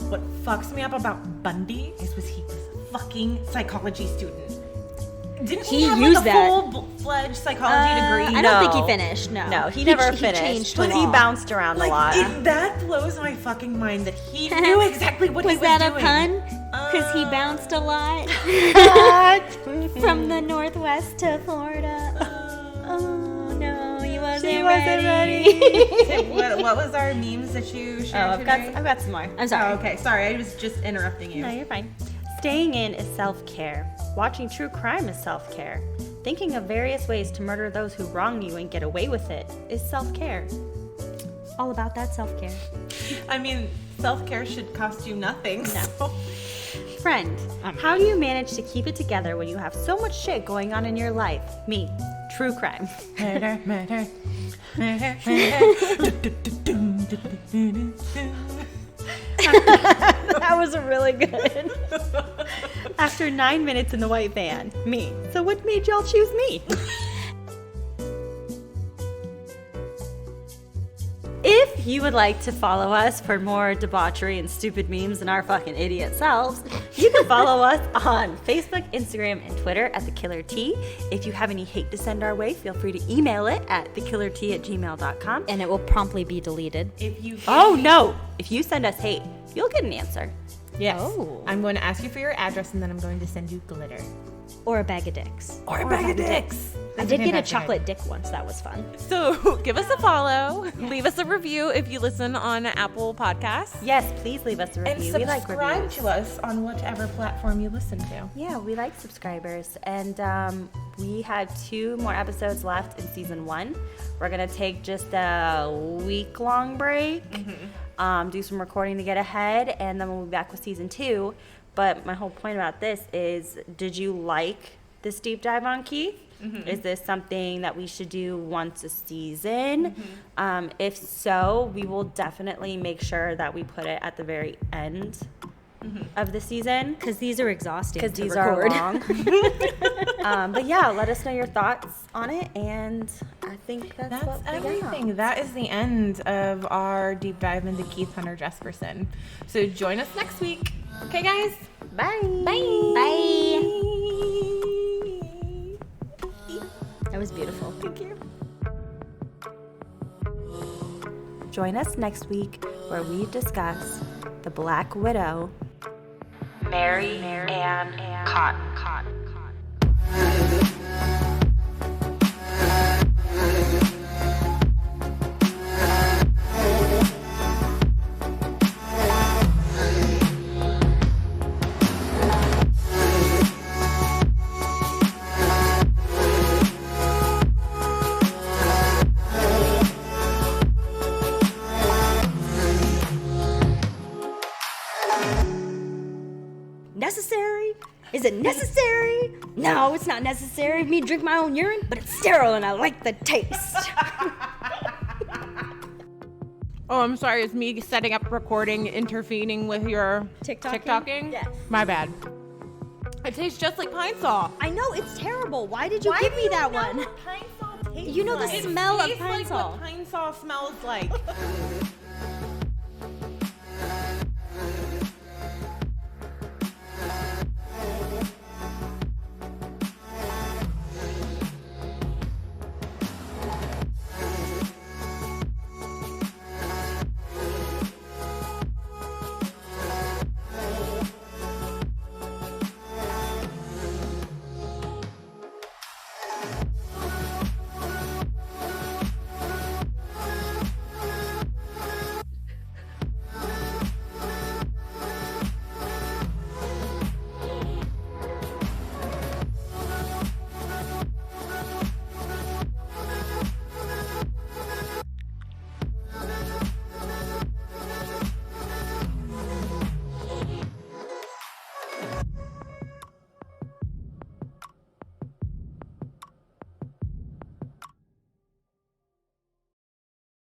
[SPEAKER 2] What fucks me up about Bundy was he was a fucking psychology student. Didn't he
[SPEAKER 3] He
[SPEAKER 2] have
[SPEAKER 3] used
[SPEAKER 2] like a
[SPEAKER 3] that.
[SPEAKER 2] full-fledged psychology degree?
[SPEAKER 3] I don't think he
[SPEAKER 1] No.
[SPEAKER 3] finished. No,
[SPEAKER 1] no, he never
[SPEAKER 3] He
[SPEAKER 1] finished.
[SPEAKER 3] changed
[SPEAKER 1] but
[SPEAKER 3] to
[SPEAKER 1] he
[SPEAKER 3] law.
[SPEAKER 1] bounced around a lot.
[SPEAKER 2] That blows my fucking mind that he knew exactly what he was
[SPEAKER 3] that
[SPEAKER 2] doing.
[SPEAKER 3] a pun? Because he bounced a lot from the Northwest to Florida. Oh no, he wasn't ready.
[SPEAKER 2] What was our memes that you shared today?
[SPEAKER 1] I've got some more.
[SPEAKER 3] I'm sorry.
[SPEAKER 2] Oh, okay. Sorry, I was just interrupting you.
[SPEAKER 1] No, you're fine. Staying in is self-care. Watching true crime is self-care. Thinking of various ways to murder those who wrong you and get away with it is self-care.
[SPEAKER 3] All about that self-care.
[SPEAKER 2] I mean, self-care should cost you nothing. So.
[SPEAKER 1] Friend, how do you manage to keep it together when you have so much shit going on in your life? Me, true crime.
[SPEAKER 2] Murder.
[SPEAKER 1] That was really good. After 9 minutes in the white van, me. So what made y'all choose me? If you would like to follow us for more debauchery and stupid memes than our fucking idiot selves, you can follow us on Facebook, Instagram, and Twitter at The Killer T. If you have any hate to send our way, feel free to email it at thekillerT@gmail.com.
[SPEAKER 3] And it will promptly be deleted.
[SPEAKER 2] If you
[SPEAKER 1] Oh no! If you send us hate, you'll get an answer.
[SPEAKER 2] Yes.
[SPEAKER 3] Oh.
[SPEAKER 2] I'm going to ask you for your address and then I'm going to send you glitter.
[SPEAKER 3] Or a bag of dicks.
[SPEAKER 2] Or a bag of dicks.
[SPEAKER 3] I did get a chocolate dick once. That was fun.
[SPEAKER 2] So give us a follow. Leave us a review if you listen on Apple Podcasts.
[SPEAKER 1] Yes, please leave us a
[SPEAKER 2] And
[SPEAKER 1] review. We like
[SPEAKER 2] subscribe
[SPEAKER 1] reviews.
[SPEAKER 2] to us on whichever platform you listen to.
[SPEAKER 1] Yeah, we like subscribers. And we have 2 more episodes left in season 1. We're going to take just a week-long break, do some recording to get ahead, and then we'll be back with season 2. But my whole point about this is, did you like this deep dive on Keith? Is this something that we should do once a season? If so, we will definitely make sure that we put it at the very end of the season.
[SPEAKER 3] Because these are exhausting.
[SPEAKER 1] Because
[SPEAKER 3] to
[SPEAKER 1] these
[SPEAKER 3] record.
[SPEAKER 1] are long. But yeah, let us know your thoughts on it, and I think that's what we got.
[SPEAKER 2] everything. That is the end of our deep dive into Keith Hunter Jesperson. So join us next week. Okay, guys?
[SPEAKER 1] Bye.
[SPEAKER 3] Bye. That was beautiful.
[SPEAKER 1] Thank you. Join us next week where we discuss the Black Widow, Mary Ann Cotton.
[SPEAKER 3] Is it necessary? No, it's not necessary. Me drink my own urine, but it's sterile and I like the taste.
[SPEAKER 2] Oh, I'm sorry. It's me setting up recording, intervening with your TikToking?
[SPEAKER 3] Yes.
[SPEAKER 2] My bad. It tastes just like Pine Sol.
[SPEAKER 3] I know, it's terrible. Why did you give me that one?
[SPEAKER 2] Pine Sol tastes
[SPEAKER 3] You know the
[SPEAKER 2] like?
[SPEAKER 3] smell of
[SPEAKER 2] It tastes
[SPEAKER 3] Pine
[SPEAKER 2] like
[SPEAKER 3] Sol.
[SPEAKER 2] what Pine Sol smells like.